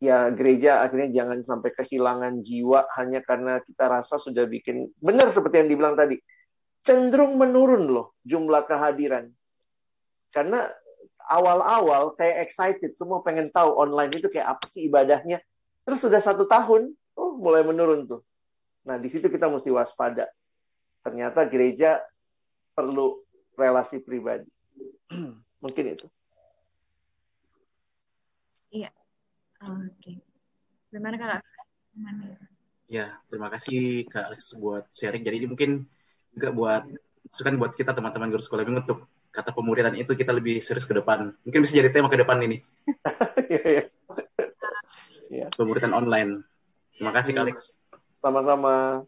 ya gereja akhirnya jangan sampai kehilangan jiwa hanya karena kita rasa sudah bikin, benar seperti yang dibilang tadi, cenderung menurun loh jumlah kehadiran. Karena awal-awal kayak excited, semua pengen tahu online itu kayak apa sih ibadahnya. Terus sudah 1 tahun, mulai menurun tuh. Nah, di situ kita mesti waspada. Ternyata gereja perlu relasi pribadi. Mungkin itu. Iya. Oke. Gimana Kak? Ya, terima kasih Kak Alex buat sharing. Jadi ini mungkin juga buat masukan buat kita teman-teman guru sekolah minggu untuk kata pemuridan itu kita lebih serius ke depan. Mungkin bisa jadi tema ke depan ini. Pemuridan online. Terima kasih Kak Alex. Sama-sama.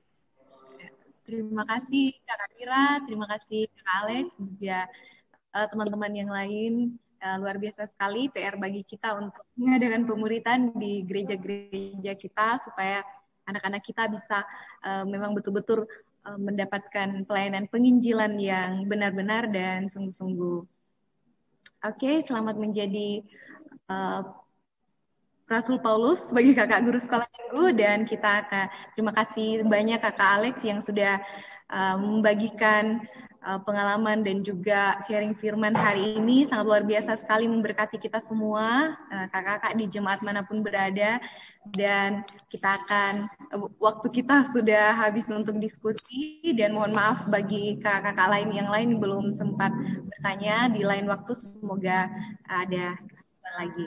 Terima kasih Kak Ira, terima kasih Kak Alex, juga teman-teman yang lain. Luar biasa sekali PR bagi kita untuk mengadakan pemuritan di gereja-gereja kita supaya anak-anak kita bisa memang betul-betul mendapatkan pelayanan penginjilan yang benar-benar dan sungguh-sungguh. Oke, selamat menjadi Rasul Paulus bagi kakak guru sekolah minggu, dan kita akan terima kasih banyak Kakak Alex yang sudah membagikan pengalaman dan juga sharing firman hari ini. Sangat luar biasa sekali, memberkati kita semua, kakak-kakak di jemaat manapun berada. Dan kita akan, waktu kita sudah habis untuk diskusi, dan mohon maaf bagi kakak-kakak lain yang belum sempat bertanya. Di lain waktu semoga ada kesempatan lagi.